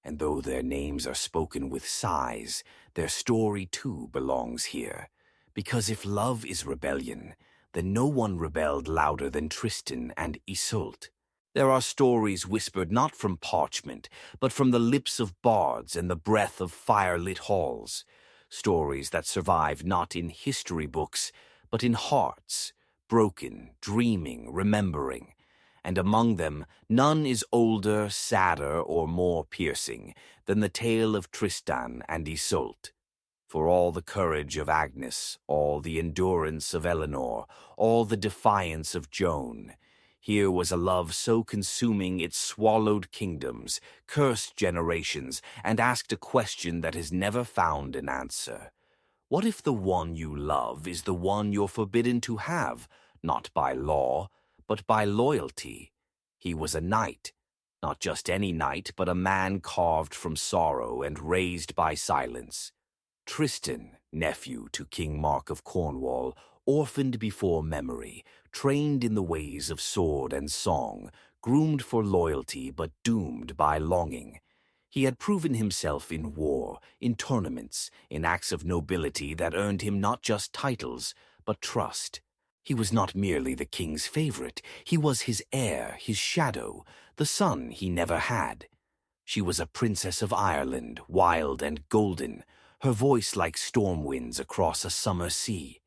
And though their names are spoken with sighs, their story too belongs here. Because if love is rebellion, then no one rebelled louder than Tristan and Isolde. There are stories whispered not from parchment, but from the lips of bards and the breath of fire-lit halls. Stories that survive not in history books, but in hearts, broken, dreaming, remembering. And among them, none is older, sadder, or more piercing than the tale of Tristan and Isolde. For all the courage of Agnes, all the endurance of Eleanor, all the defiance of Joan, here was a love so consuming it swallowed kingdoms, cursed generations, and asked a question that has never found an answer. What if the one you love is the one you're forbidden to have, not by law, but by loyalty? He was a knight, not just any knight, but a man carved from sorrow and raised by silence. Tristan, nephew to King Mark of Cornwall, orphaned before memory, trained in the ways of sword and song, groomed for loyalty but doomed by longing. He had proven himself in war, in tournaments, in acts of nobility that earned him not just titles, but trust. He was not merely the king's favorite, he was his heir, his shadow, the son he never had. She was a princess of Ireland, wild and golden, her voice like storm winds across a summer sea.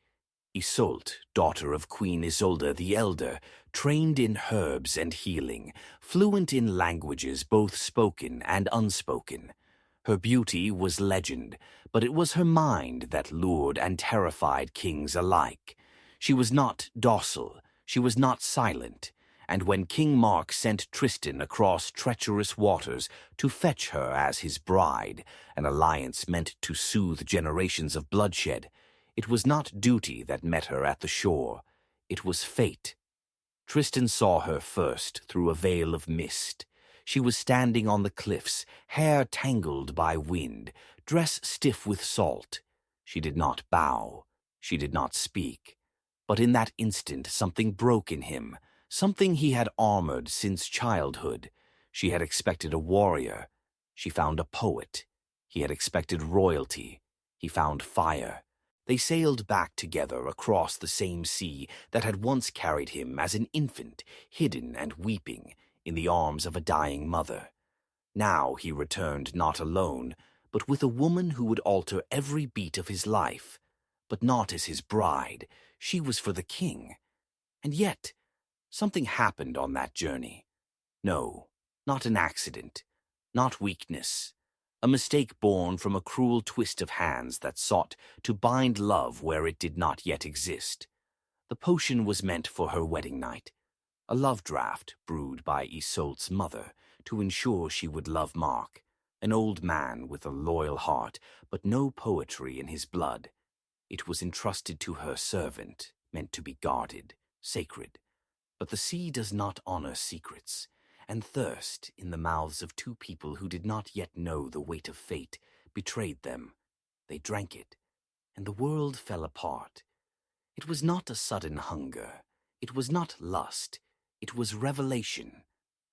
Isolde, daughter of Queen Isolde the Elder, trained in herbs and healing, fluent in languages both spoken and unspoken. Her beauty was legend, but it was her mind that lured and terrified kings alike. She was not docile, she was not silent, and when King Mark sent Tristan across treacherous waters to fetch her as his bride, an alliance meant to soothe generations of bloodshed, it was not duty that met her at the shore, it was fate. Tristan saw her first through a veil of mist. She was standing on the cliffs, hair tangled by wind, dress stiff with salt. She did not bow, she did not speak. But in that instant something broke in him, something he had armored since childhood. She had expected a warrior. She found a poet. He had expected royalty. He found fire. They sailed back together across the same sea that had once carried him as an infant, hidden and weeping, in the arms of a dying mother. Now he returned not alone, but with a woman who would alter every beat of his life. But not as his bride. She was for the king. And yet, something happened on that journey. No, not an accident, not weakness. A mistake born from a cruel twist of hands that sought to bind love where it did not yet exist. The potion was meant for her wedding night, a love draught brewed by Isolde's mother to ensure she would love Mark, an old man with a loyal heart, but no poetry in his blood. It was entrusted to her servant, meant to be guarded, sacred. But the sea does not honor secrets, and thirst, in the mouths of two people who did not yet know the weight of fate, betrayed them. They drank it, and the world fell apart. It was not a sudden hunger. It was not lust. It was revelation.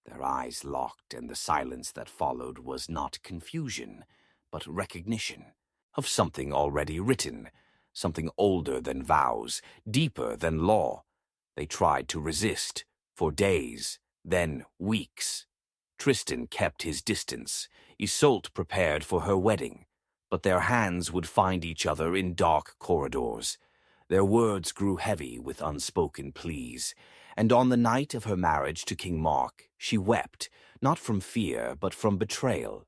Their eyes locked, and the silence that followed was not confusion, but recognition of something already written, something older than vows, deeper than law. They tried to resist, for days, then weeks. Tristan kept his distance. Isolde prepared for her wedding. But their hands would find each other in dark corridors. Their words grew heavy with unspoken pleas. And on the night of her marriage to King Mark, she wept, not from fear, but from betrayal.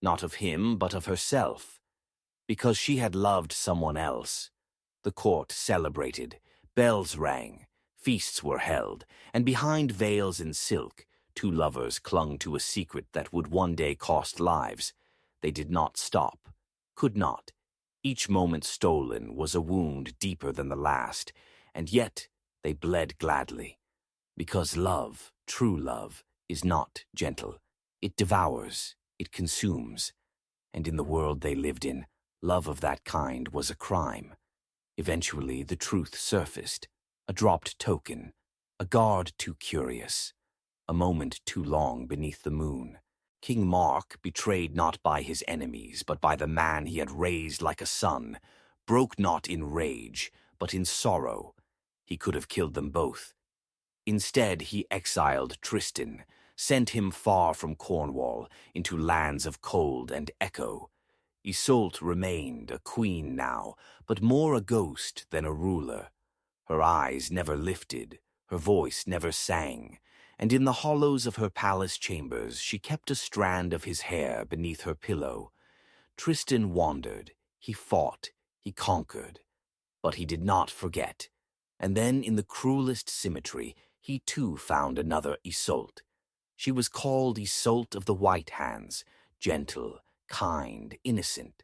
Not of him, but of herself. Because she had loved someone else. The court celebrated. Bells rang. Feasts were held, and behind veils and silk, two lovers clung to a secret that would one day cost lives. They did not stop, could not. Each moment stolen was a wound deeper than the last, and yet they bled gladly. Because love, true love, is not gentle. It devours, it consumes. And in the world they lived in, love of that kind was a crime. Eventually the truth surfaced. A dropped token, a guard too curious, a moment too long beneath the moon. King Mark, betrayed not by his enemies, but by the man he had raised like a son, broke not in rage, but in sorrow. He could have killed them both. Instead, he exiled Tristan, sent him far from Cornwall, into lands of cold and echo. Isolde remained, a queen now, but more a ghost than a ruler. Her eyes never lifted, her voice never sang, and in the hollows of her palace chambers she kept a strand of his hair beneath her pillow. Tristan wandered, He fought, he conquered, but he did not forget. And then, in the cruelest symmetry, he too found another Isolde. She was called Isolde of the White Hands, gentle, kind, innocent,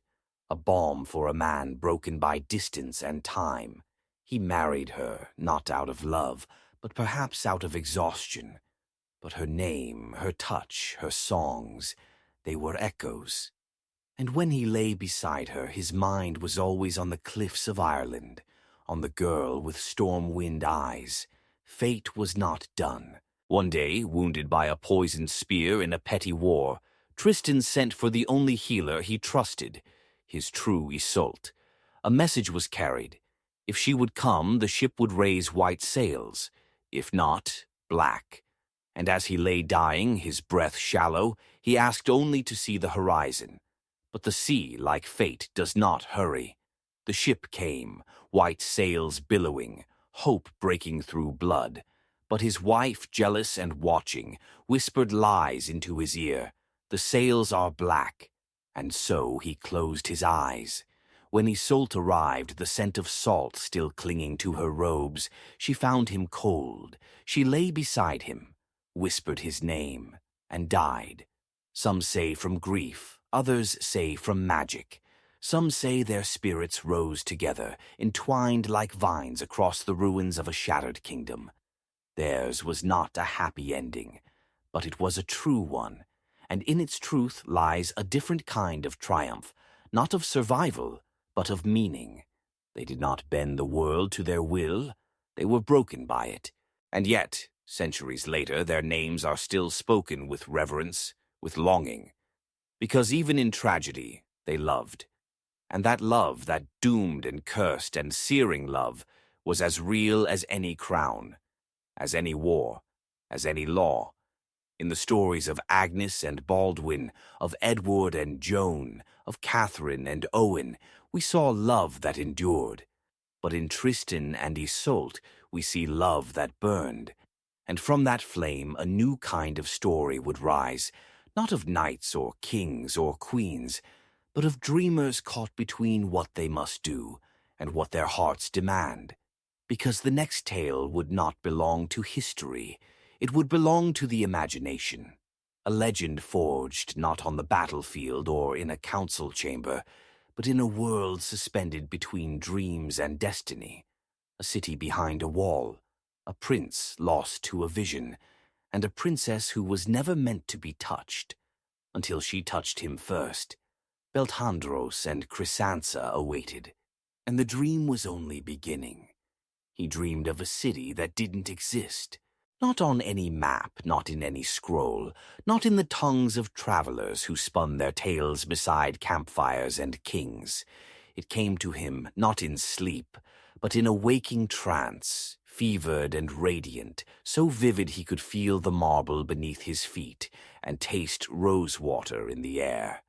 a balm for a man broken by distance and time. He married her, not out of love, but perhaps out of exhaustion. But her name, her touch, her songs, they were echoes. And when he lay beside her, his mind was always on the cliffs of Ireland, on the girl with storm-wind eyes. Fate was not done. One day, wounded by a poisoned spear in a petty war, Tristan sent for the only healer he trusted, his true Isolde. A message was carried. If she would come, the ship would raise white sails. If not, black. And as he lay dying, his breath shallow, he asked only to see the horizon. But the sea, like fate, does not hurry. The ship came, white sails billowing, hope breaking through blood. But his wife, jealous and watching, whispered lies into his ear. The sails are black. And so he closed his eyes. When Isolde arrived, the scent of salt still clinging to her robes, she found him cold. She lay beside him, whispered his name, and died. Some say from grief, others say from magic. Some say their spirits rose together, entwined like vines across the ruins of a shattered kingdom. Theirs was not a happy ending, but it was a true one, and in its truth lies a different kind of triumph, not of survival, but of meaning. They did not bend the world to their will, they were broken by it, and yet, centuries later, their names are still spoken with reverence, with longing, because even in tragedy, they loved. And that love, that doomed and cursed and searing love, was as real as any crown, as any war, as any law. In the stories of Agnes and Baldwin, of Edward and Joan, of Catherine and Owen, we saw love that endured. But in Tristan and Isolde, we see love that burned. And from that flame a new kind of story would rise, not of knights or kings or queens, but of dreamers caught between what they must do and what their hearts demand. Because the next tale would not belong to history, it would belong to the imagination. A legend forged not on the battlefield or in a council chamber, but in a world suspended between dreams and destiny. A city behind a wall, a prince lost to a vision, and a princess who was never meant to be touched, until she touched him first. Belthandros and Chrysansa awaited, and the dream was only beginning. He dreamed of a city that didn't exist, not on any map, not in any scroll, not in the tongues of travelers who spun their tales beside campfires and kings. It came to him not in sleep, but in a waking trance, fevered and radiant, so vivid he could feel the marble beneath his feet and taste rose water in the air.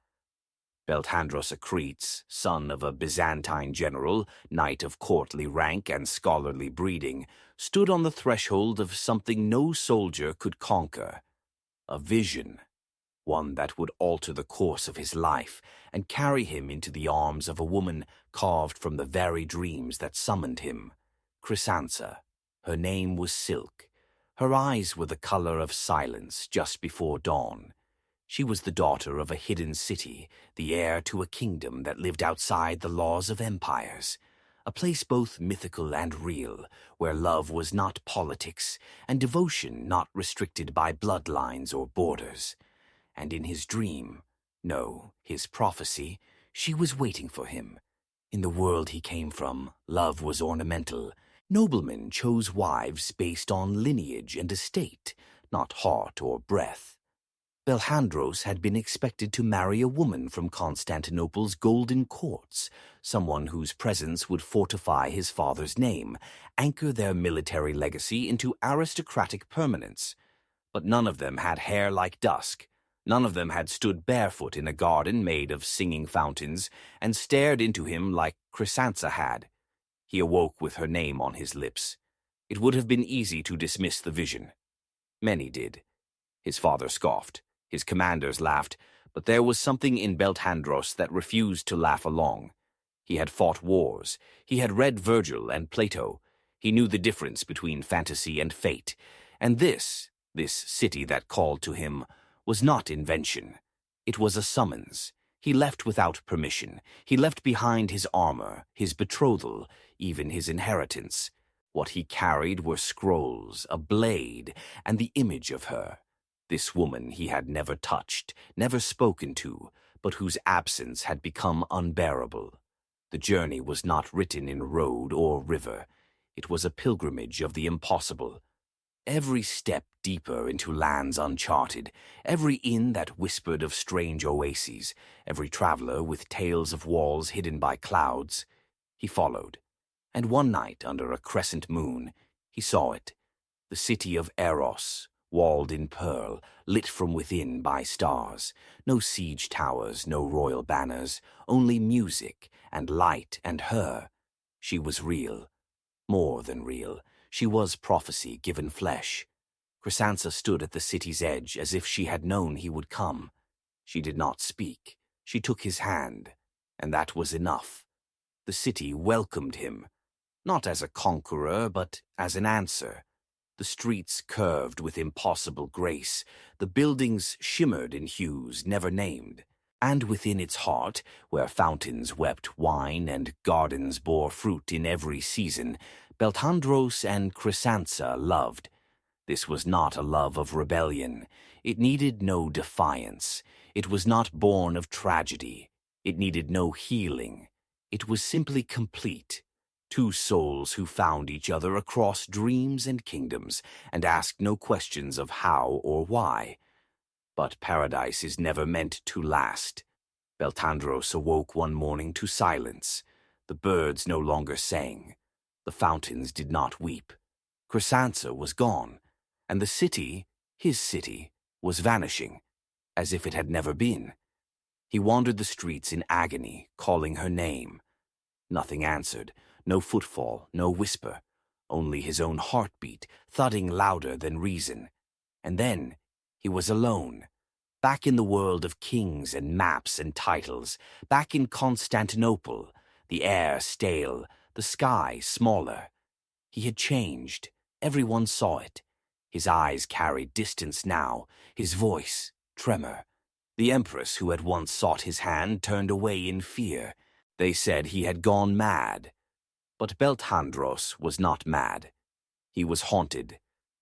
Belthandros Akretes, son of a Byzantine general, knight of courtly rank and scholarly breeding, stood on the threshold of something no soldier could conquer. A vision, one that would alter the course of his life and carry him into the arms of a woman carved from the very dreams that summoned him. Chrysansa. Her name was Silk. Her eyes were the color of silence just before dawn. She was the daughter of a hidden city, the heir to a kingdom that lived outside the laws of empires, a place both mythical and real, where love was not politics and devotion not restricted by bloodlines or borders. And in his dream, no, his prophecy, she was waiting for him. In the world he came from, love was ornamental. Noblemen chose wives based on lineage and estate, not heart or breath. Belthandros had been expected to marry a woman from Constantinople's golden courts, someone whose presence would fortify his father's name, anchor their military legacy into aristocratic permanence. But none of them had hair like dusk. None of them had stood barefoot in a garden made of singing fountains and stared into him like Chrysansa had. He awoke with her name on his lips. It would have been easy to dismiss the vision. Many did. His father scoffed. His commanders laughed, but there was something in Belthandros that refused to laugh along. He had fought wars. He had read Virgil and Plato. He knew the difference between fantasy and fate. And this city that called to him, was not invention. It was a summons. He left without permission. He left behind his armor, his betrothal, even his inheritance. What he carried were scrolls, a blade, and the image of her. This woman he had never touched, never spoken to, but whose absence had become unbearable. The journey was not written in road or river. It was a pilgrimage of the impossible. Every step deeper into lands uncharted, every inn that whispered of strange oases, every traveler with tales of walls hidden by clouds, he followed. And one night, under a crescent moon, he saw it, the city of Eros, walled in pearl, lit from within by stars. No siege towers, no royal banners, only music and light and her. She was real, more than real. She was prophecy given flesh. Chrysansa stood at the city's edge as if she had known he would come. She did not speak. She took his hand, and that was enough. The city welcomed him, not as a conqueror, but as an answer. The streets curved with impossible grace. The buildings shimmered in hues never named. And within its heart, where fountains wept wine and gardens bore fruit in every season, Beltandros and Chrysansa loved. This was not a love of rebellion. It needed no defiance. It was not born of tragedy. It needed no healing. It was simply complete. Two souls who found each other across dreams and kingdoms and asked no questions of how or why. But paradise is never meant to last. Beltandros awoke one morning to silence. The birds no longer sang. The fountains did not weep. Chrysansa was gone, and the city, his city, was vanishing, as if it had never been. He wandered the streets in agony, calling her name. Nothing answered, no footfall, no whisper, only his own heartbeat, thudding louder than reason. And then he was alone, back in the world of kings and maps and titles, back in Constantinople, the air stale, the sky smaller. He had changed. Everyone saw it. His eyes carried distance now, his voice tremor. The empress who had once sought his hand turned away in fear. They said he had gone mad. But Beltandros was not mad. He was haunted.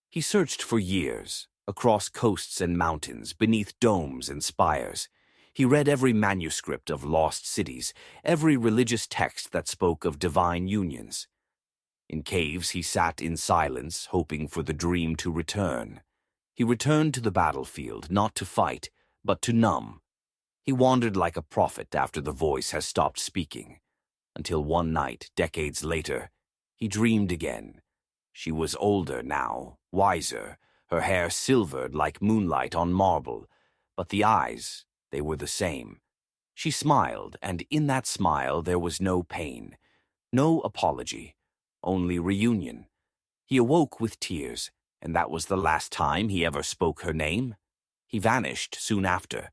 He searched for years, across coasts and mountains, beneath domes and spires. He read every manuscript of lost cities, every religious text that spoke of divine unions. In caves he sat in silence, hoping for the dream to return. He returned to the battlefield, not to fight, but to numb. He wandered like a prophet after the voice has stopped speaking, until one night, decades later, he dreamed again. She was older now, wiser, her hair silvered like moonlight on marble, but the eyes, they were the same. She smiled, and in that smile there was no pain, no apology, only reunion. He awoke with tears, and that was the last time he ever spoke her name. He vanished soon after.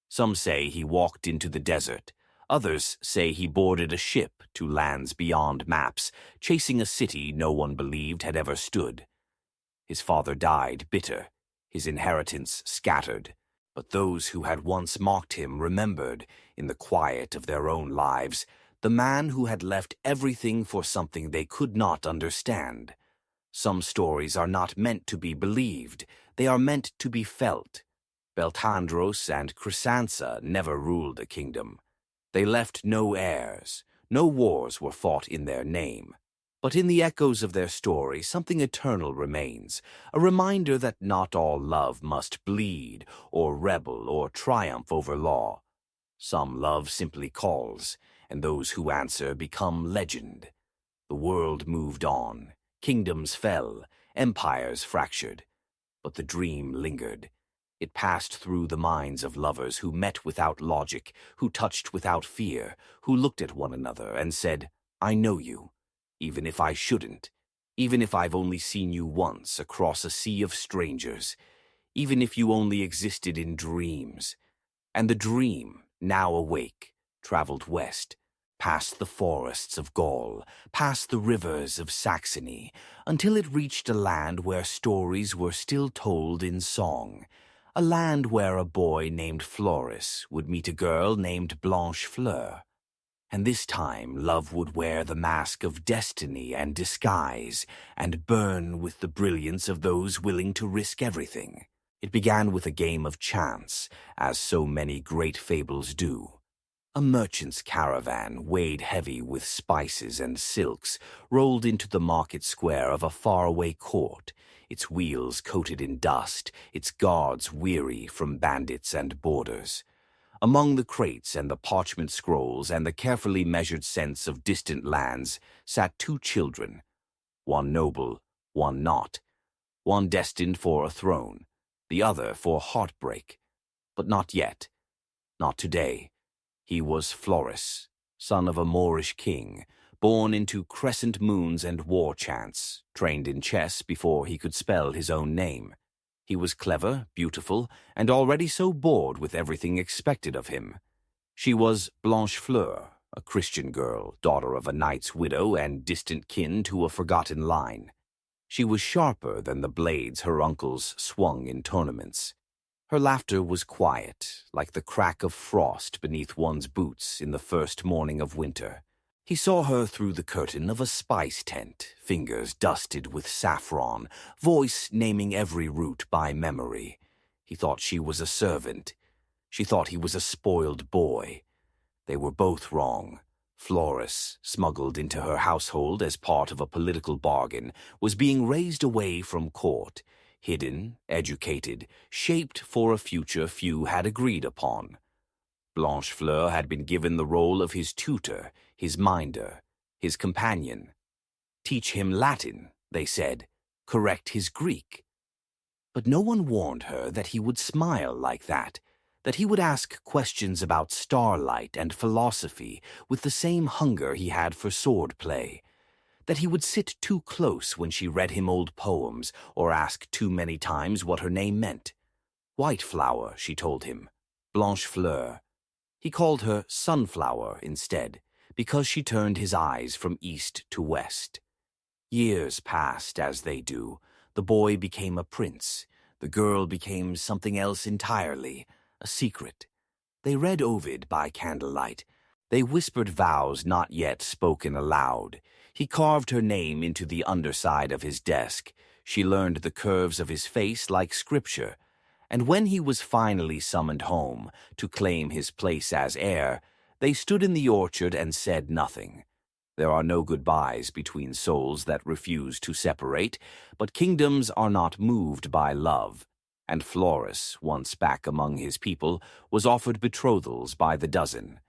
Some say he walked into the desert. Others say he boarded a ship to lands beyond maps, chasing a city no one believed had ever stood. His father died bitter, his inheritance scattered. But those who had once mocked him remembered, in the quiet of their own lives, the man who had left everything for something they could not understand. Some stories are not meant to be believed, they are meant to be felt. Beltandros and Chrysansa never ruled a kingdom. They left no heirs, no wars were fought in their name. But in the echoes of their story, something eternal remains, a reminder that not all love must bleed, or rebel, or triumph over law. Some love simply calls, and those who answer become legend. The world moved on, kingdoms fell, empires fractured, but the dream lingered. It passed through the minds of lovers who met without logic, who touched without fear, who looked at one another and said, "I know you. Even if I shouldn't, even if I've only seen you once across a sea of strangers, even if you only existed in dreams." And the dream, now awake, traveled west, past the forests of Gaul, past the rivers of Saxony, until it reached a land where stories were still told in song, a land where a boy named Floris would meet a girl named Blanche Fleur. And this time love would wear the mask of destiny and disguise, and burn with the brilliance of those willing to risk everything. It began with a game of chance, as so many great fables do. A merchant's caravan, weighed heavy with spices and silks, rolled into the market square of a faraway court, its wheels coated in dust, its guards weary from bandits and boarders. Among the crates and the parchment scrolls and the carefully measured scents of distant lands sat two children, one noble, one not, one destined for a throne, the other for heartbreak. But not yet, not today. He was Floris, son of a Moorish king, born into crescent moons and war chants, trained in chess before he could spell his own name. He was clever, beautiful, and already so bored with everything expected of him. She was Blanche Fleur, a Christian girl, daughter of a knight's widow and distant kin to a forgotten line. She was sharper than the blades her uncles swung in tournaments. Her laughter was quiet, like the crack of frost beneath one's boots in the first morning of winter. He saw her through the curtain of a spice tent, fingers dusted with saffron, voice naming every root by memory. He thought she was a servant. She thought he was a spoiled boy. They were both wrong. Floris, smuggled into her household as part of a political bargain, was being raised away from court, hidden, educated, shaped for a future few had agreed upon. Blanche Fleur had been given the role of his tutor, his minder, his companion. Teach him Latin, they said, correct his Greek. But no one warned her that he would smile like that he would ask questions about starlight and philosophy with the same hunger he had for sword play, that he would sit too close when she read him old poems or ask too many times what her name meant. White flower, she told him, Blanche Fleur. He called her Sunflower instead, because she turned his eyes from east to west. Years passed as they do. The boy became a prince. The girl became something else entirely, a secret. They read Ovid by candlelight. They whispered vows not yet spoken aloud. He carved her name into the underside of his desk. She learned the curves of his face like scripture. And when he was finally summoned home to claim his place as heir, they stood in the orchard and said nothing. There are no goodbyes between souls that refuse to separate, but kingdoms are not moved by love. And Floris, once back among his people, was offered betrothals by the dozen.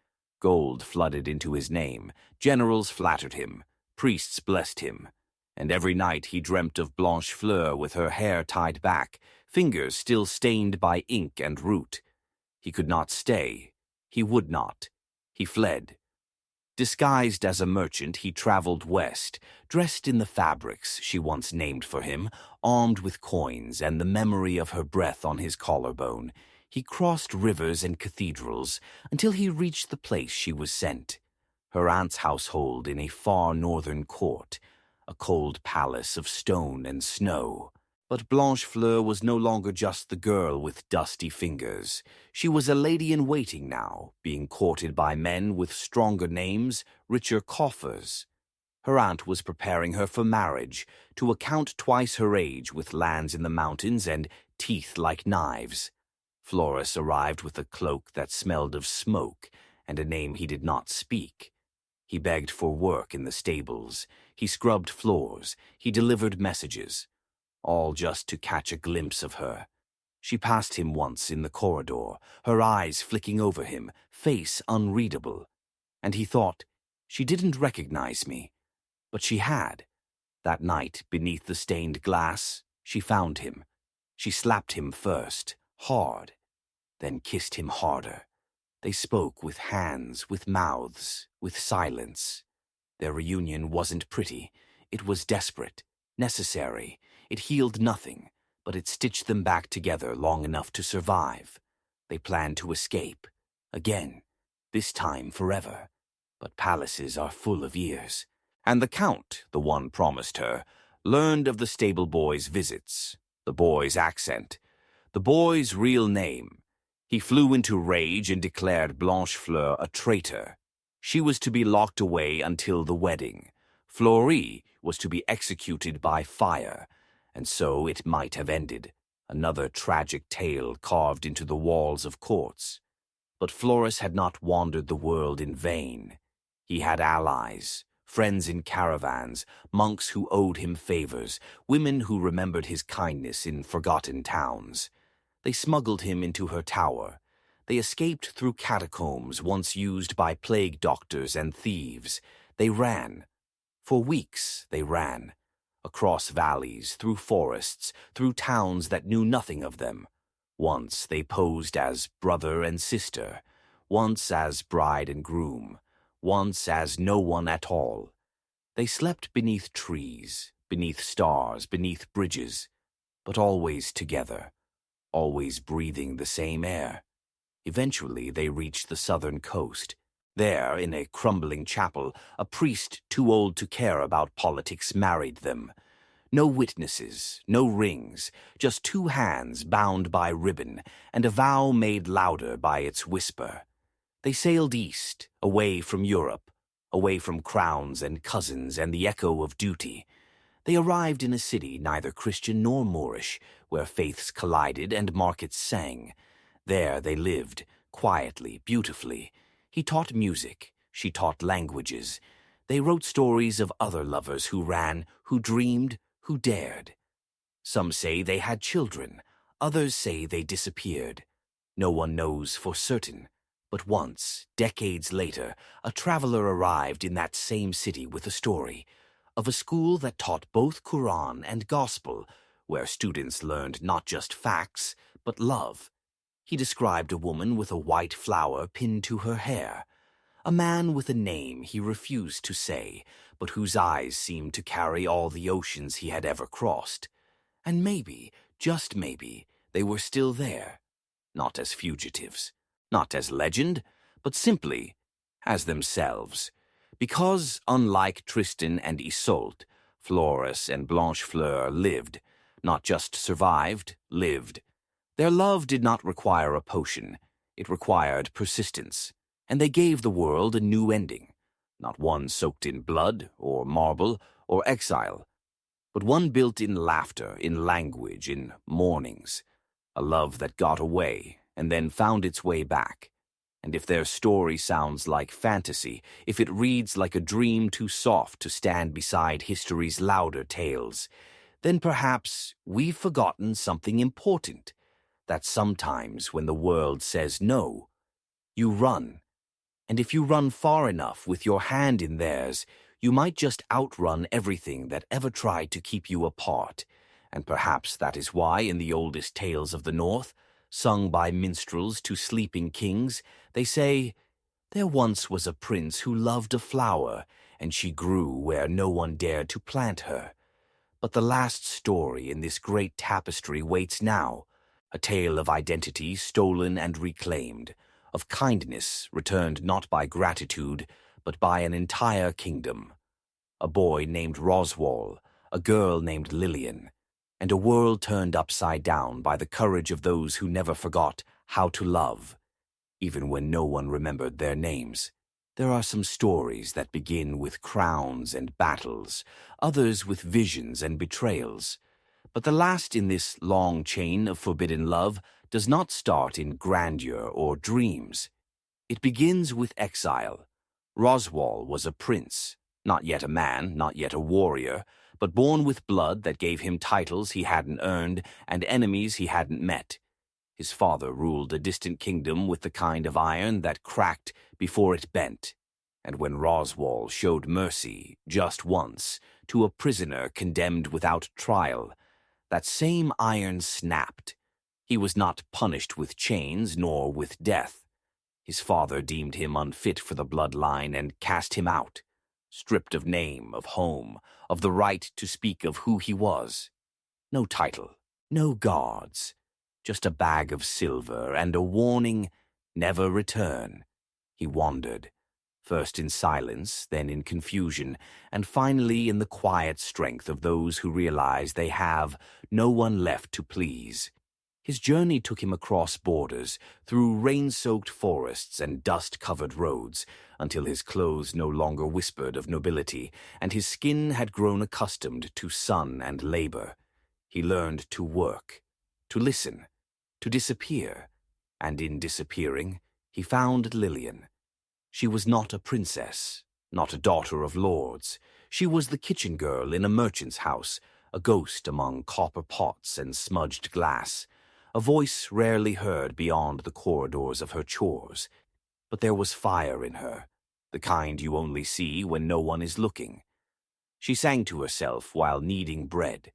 Gold flooded into his name, generals flattered him, priests blessed him, and every night he dreamt of Blanche Fleur with her hair tied back, fingers still stained by ink and root. He could not stay. He would not. He fled. Disguised as a merchant, he traveled west, dressed in the fabrics she once named for him, armed with coins and the memory of her breath on his collarbone. He crossed rivers and cathedrals until he reached the place she was sent, her aunt's household in a far northern court, a cold palace of stone and snow. But Blanche Fleur was no longer just the girl with dusty fingers. She was a lady-in-waiting now, being courted by men with stronger names, richer coffers. Her aunt was preparing her for marriage, to account twice her age with lands in the mountains and teeth like knives. Floris arrived with a cloak that smelled of smoke and a name he did not speak. He begged for work in the stables. He scrubbed floors. He delivered messages. All just to catch a glimpse of her. She passed him once in the corridor, her eyes flicking over him, face unreadable. And he thought, she didn't recognize me. But she had. That night, beneath the stained glass, she found him. She slapped him first, hard, then kissed him harder. They spoke with hands, with mouths, with silence. Their reunion wasn't pretty. It was desperate, necessary. It healed nothing, but it stitched them back together long enough to survive. They planned to escape. Again. This time forever. But palaces are full of ears. And the Count, the one promised her, learned of the stable boy's visits, the boy's accent, the boy's real name. He flew into rage and declared Blanchefleur a traitor. She was to be locked away until the wedding. Fleury was to be executed by fire, and so it might have ended, another tragic tale carved into the walls of courts. But Floris had not wandered the world in vain. He had allies, friends in caravans, monks who owed him favors, women who remembered his kindness in forgotten towns. They smuggled him into her tower. They escaped through catacombs once used by plague doctors and thieves. They ran. For weeks they ran. Across valleys, through forests, through towns that knew nothing of them. Once they posed as brother and sister, once as bride and groom, once as no one at all. They slept beneath trees, beneath stars, beneath bridges, but always together, always breathing the same air. Eventually they reached the southern coast. There, in a crumbling chapel, a priest too old to care about politics married them. No witnesses, no rings, just two hands bound by ribbon, and a vow made louder by its whisper. They sailed east, away from Europe, away from crowns and cousins and the echo of duty. They arrived in a city neither Christian nor Moorish, where faiths collided and markets sang. There they lived, quietly, beautifully. He taught music, she taught languages. They wrote stories of other lovers who ran, who dreamed, who dared. Some say they had children, others say they disappeared. No one knows for certain. But once, decades later, a traveler arrived in that same city with a story of a school that taught both Quran and Gospel, where students learned not just facts, but love. He described a woman with a white flower pinned to her hair, a man with a name he refused to say, but whose eyes seemed to carry all the oceans he had ever crossed. And maybe, just maybe, they were still there, not as fugitives, not as legend, but simply as themselves. Because, unlike Tristan and Isolde, Floris and Blanchefleur lived, not just survived, lived. Their love did not require a potion. It required persistence. And they gave the world a new ending, not one soaked in blood or marble or exile, but one built in laughter, in language, in mournings, a love that got away and then found its way back. And if their story sounds like fantasy, if it reads like a dream too soft to stand beside history's louder tales, then perhaps we've forgotten something important, that sometimes when the world says no, you run. And if you run far enough with your hand in theirs, you might just outrun everything that ever tried to keep you apart. And perhaps that is why in the oldest tales of the North, sung by minstrels to sleeping kings, they say, "There once was a prince who loved a flower, and she grew where no one dared to plant her." But the last story in this great tapestry waits now, a tale of identity stolen and reclaimed, of kindness returned not by gratitude, but by an entire kingdom. A boy named Roswal, a girl named Lillian, and a world turned upside down by the courage of those who never forgot how to love, even when no one remembered their names. There are some stories that begin with crowns and battles, others with visions and betrayals. But the last in this long chain of forbidden love does not start in grandeur or dreams. It begins with exile. Roswal was a prince, not yet a man, not yet a warrior, but born with blood that gave him titles he hadn't earned and enemies he hadn't met. His father ruled a distant kingdom with the kind of iron that cracked before it bent. And when Roswal showed mercy, just once, to a prisoner condemned without trial, that same iron snapped. He was not punished with chains nor with death. His father deemed him unfit for the bloodline and cast him out, stripped of name, of home, of the right to speak of who he was. No title, no guards, just a bag of silver and a warning, never return. He wandered, first in silence, then in confusion, and finally in the quiet strength of those who realize they have no one left to please. His journey took him across borders, through rain-soaked forests and dust-covered roads, until his clothes no longer whispered of nobility, and his skin had grown accustomed to sun and labor. He learned to work, to listen, to disappear, and in disappearing, he found Lillian. She was not a princess, not a daughter of lords. She was the kitchen girl in a merchant's house, a ghost among copper pots and smudged glass, a voice rarely heard beyond the corridors of her chores. But there was fire in her, the kind you only see when no one is looking. She sang to herself while kneading bread.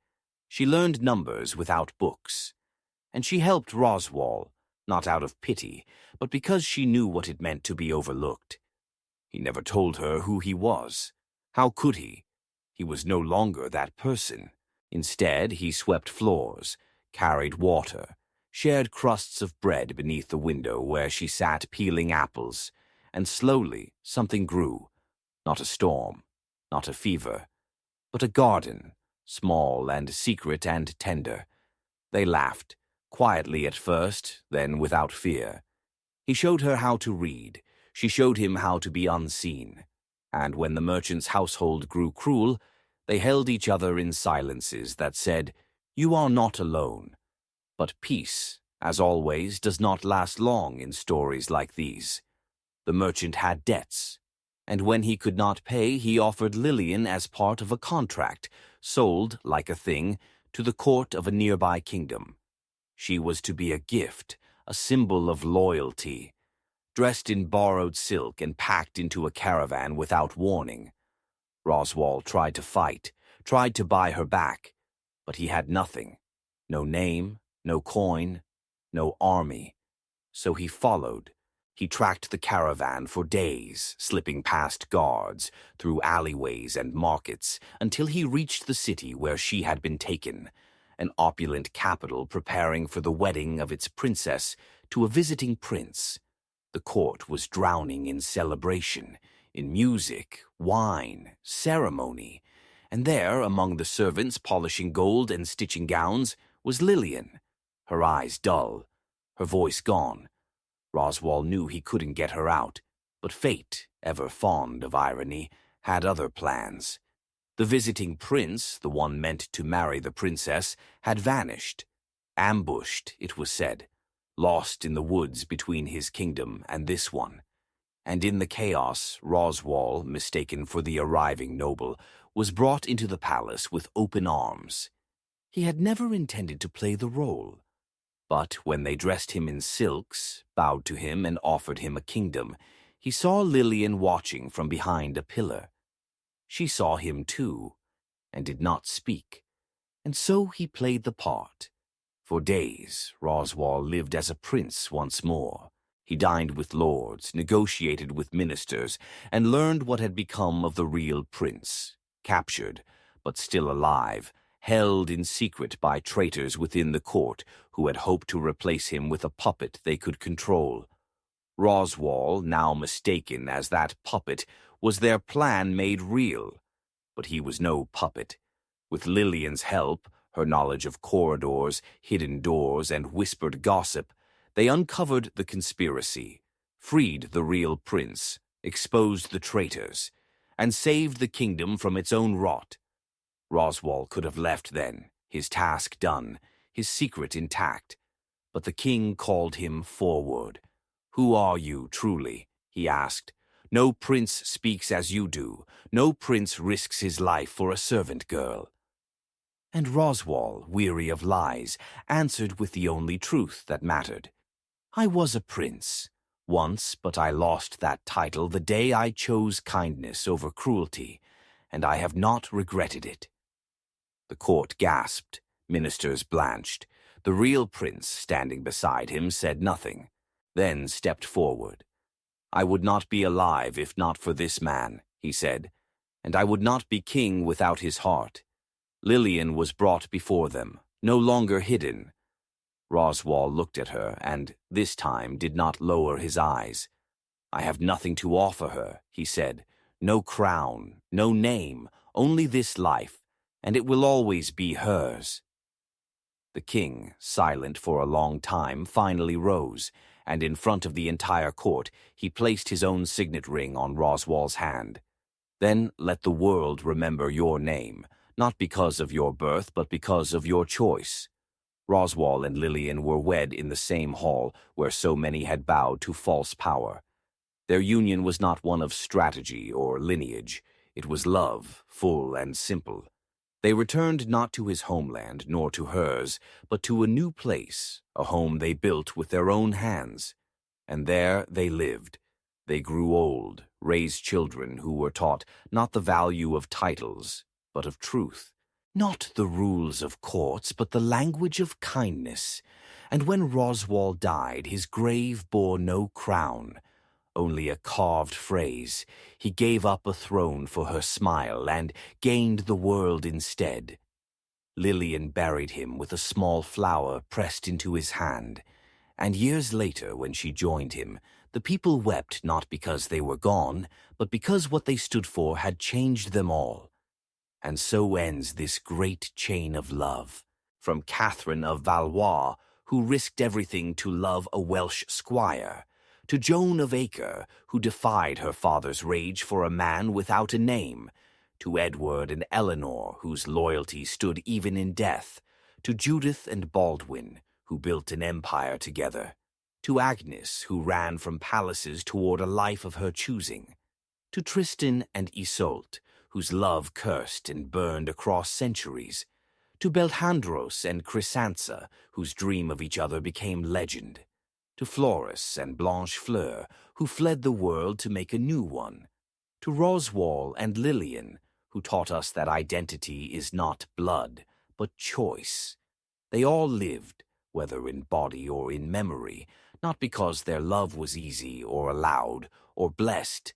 She learned numbers without books. And she helped Roswal, not out of pity, but because she knew what it meant to be overlooked. He never told her who he was. How could he? He was no longer that person. Instead, he swept floors, carried water, shared crusts of bread beneath the window where she sat peeling apples, and slowly something grew. Not a storm, not a fever, but a garden, small and secret and tender. They laughed, quietly at first, then without fear. He showed her how to read. She showed him how to be unseen. And when the merchant's household grew cruel, they held each other in silences that said, "You are not alone." But peace, as always, does not last long in stories like these. The merchant had debts, and when he could not pay, he offered Lillian as part of a contract, sold, like a thing, to the court of a nearby kingdom. She was to be a gift, a symbol of loyalty, dressed in borrowed silk and packed into a caravan without warning. Roswal tried to fight, tried to buy her back, but he had nothing. No name, no coin, no army. So he followed. He tracked the caravan for days, slipping past guards, through alleyways and markets, until he reached the city where she had been taken, an opulent capital preparing for the wedding of its princess to a visiting prince. The court was drowning in celebration, in music, wine, ceremony, and there, among the servants polishing gold and stitching gowns, was Lillian, her eyes dull, her voice gone. Roswal knew he couldn't get her out, but fate, ever fond of irony, had other plans. The visiting prince, the one meant to marry the princess, had vanished. Ambushed, it was said, lost in the woods between his kingdom and this one. And in the chaos, Roswal, mistaken for the arriving noble, was brought into the palace with open arms. He had never intended to play the role. But when they dressed him in silks, bowed to him and offered him a kingdom, he saw Lillian watching from behind a pillar. She saw him too, and did not speak, and so he played the part. For days, Roswal lived as a prince once more. He dined with lords, negotiated with ministers, and learned what had become of the real prince, captured, but still alive, held in secret by traitors within the court who had hoped to replace him with a puppet they could control. Roswal, now mistaken as that puppet, was their plan made real. But he was no puppet. With Lillian's help, her knowledge of corridors, hidden doors, and whispered gossip, they uncovered the conspiracy, freed the real prince, exposed the traitors, and saved the kingdom from its own rot. Roswal could have left then, his task done, his secret intact. But the king called him forward. "Who are you, truly?" he asked. "No prince speaks as you do. No prince risks his life for a servant girl." And Roswal, weary of lies, answered with the only truth that mattered. "I was a prince once, but I lost that title the day I chose kindness over cruelty, and I have not regretted it." The court gasped, ministers blanched. The real prince, standing beside him, said nothing, then stepped forward. "I would not be alive if not for this man," he said, "and I would not be king without his heart." Lillian was brought before them, no longer hidden. Roswal looked at her and, this time, did not lower his eyes. I have nothing to offer her, he said. No crown, no name, only this life, and it will always be hers. The king, silent for a long time, finally rose, and in front of the entire court he placed his own signet ring on Roswal's hand. Then let the world remember your name, not because of your birth, but because of your choice. Roswal and Lillian were wed in the same hall where so many had bowed to false power. Their union was not one of strategy or lineage. It was love, full and simple. They returned not to his homeland, nor to hers, but to a new place, a home they built with their own hands. And there they lived. They grew old, raised children who were taught not the value of titles, but of truth. Not the rules of courts, but the language of kindness. And when Roswal died, his grave bore no crown, only a carved phrase. He gave up a throne for her smile and gained the world instead. Lillian buried him with a small flower pressed into his hand. And years later, when she joined him, the people wept not because they were gone, but because what they stood for had changed them all. And so ends this great chain of love. From Catherine of Valois, who risked everything to love a Welsh squire, to Joan of Acre, who defied her father's rage for a man without a name, to Edward and Eleanor, whose loyalty stood even in death, to Judith and Baldwin, who built an empire together, to Agnes, who ran from palaces toward a life of her choosing, to Tristan and Isolde, whose love cursed and burned across centuries, to Belhandros and Chrysansa, whose dream of each other became legend, to Floris and Blanche Fleur, who fled the world to make a new one, to Roswal and Lillian, who taught us that identity is not blood, but choice. They all lived, whether in body or in memory, not because their love was easy or allowed or blessed,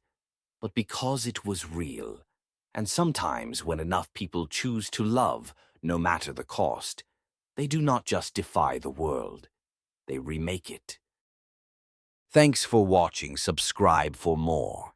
but because it was real. And sometimes when enough people choose to love, no matter the cost, they do not just defy the world, they remake it. Thanks for watching. Subscribe for more.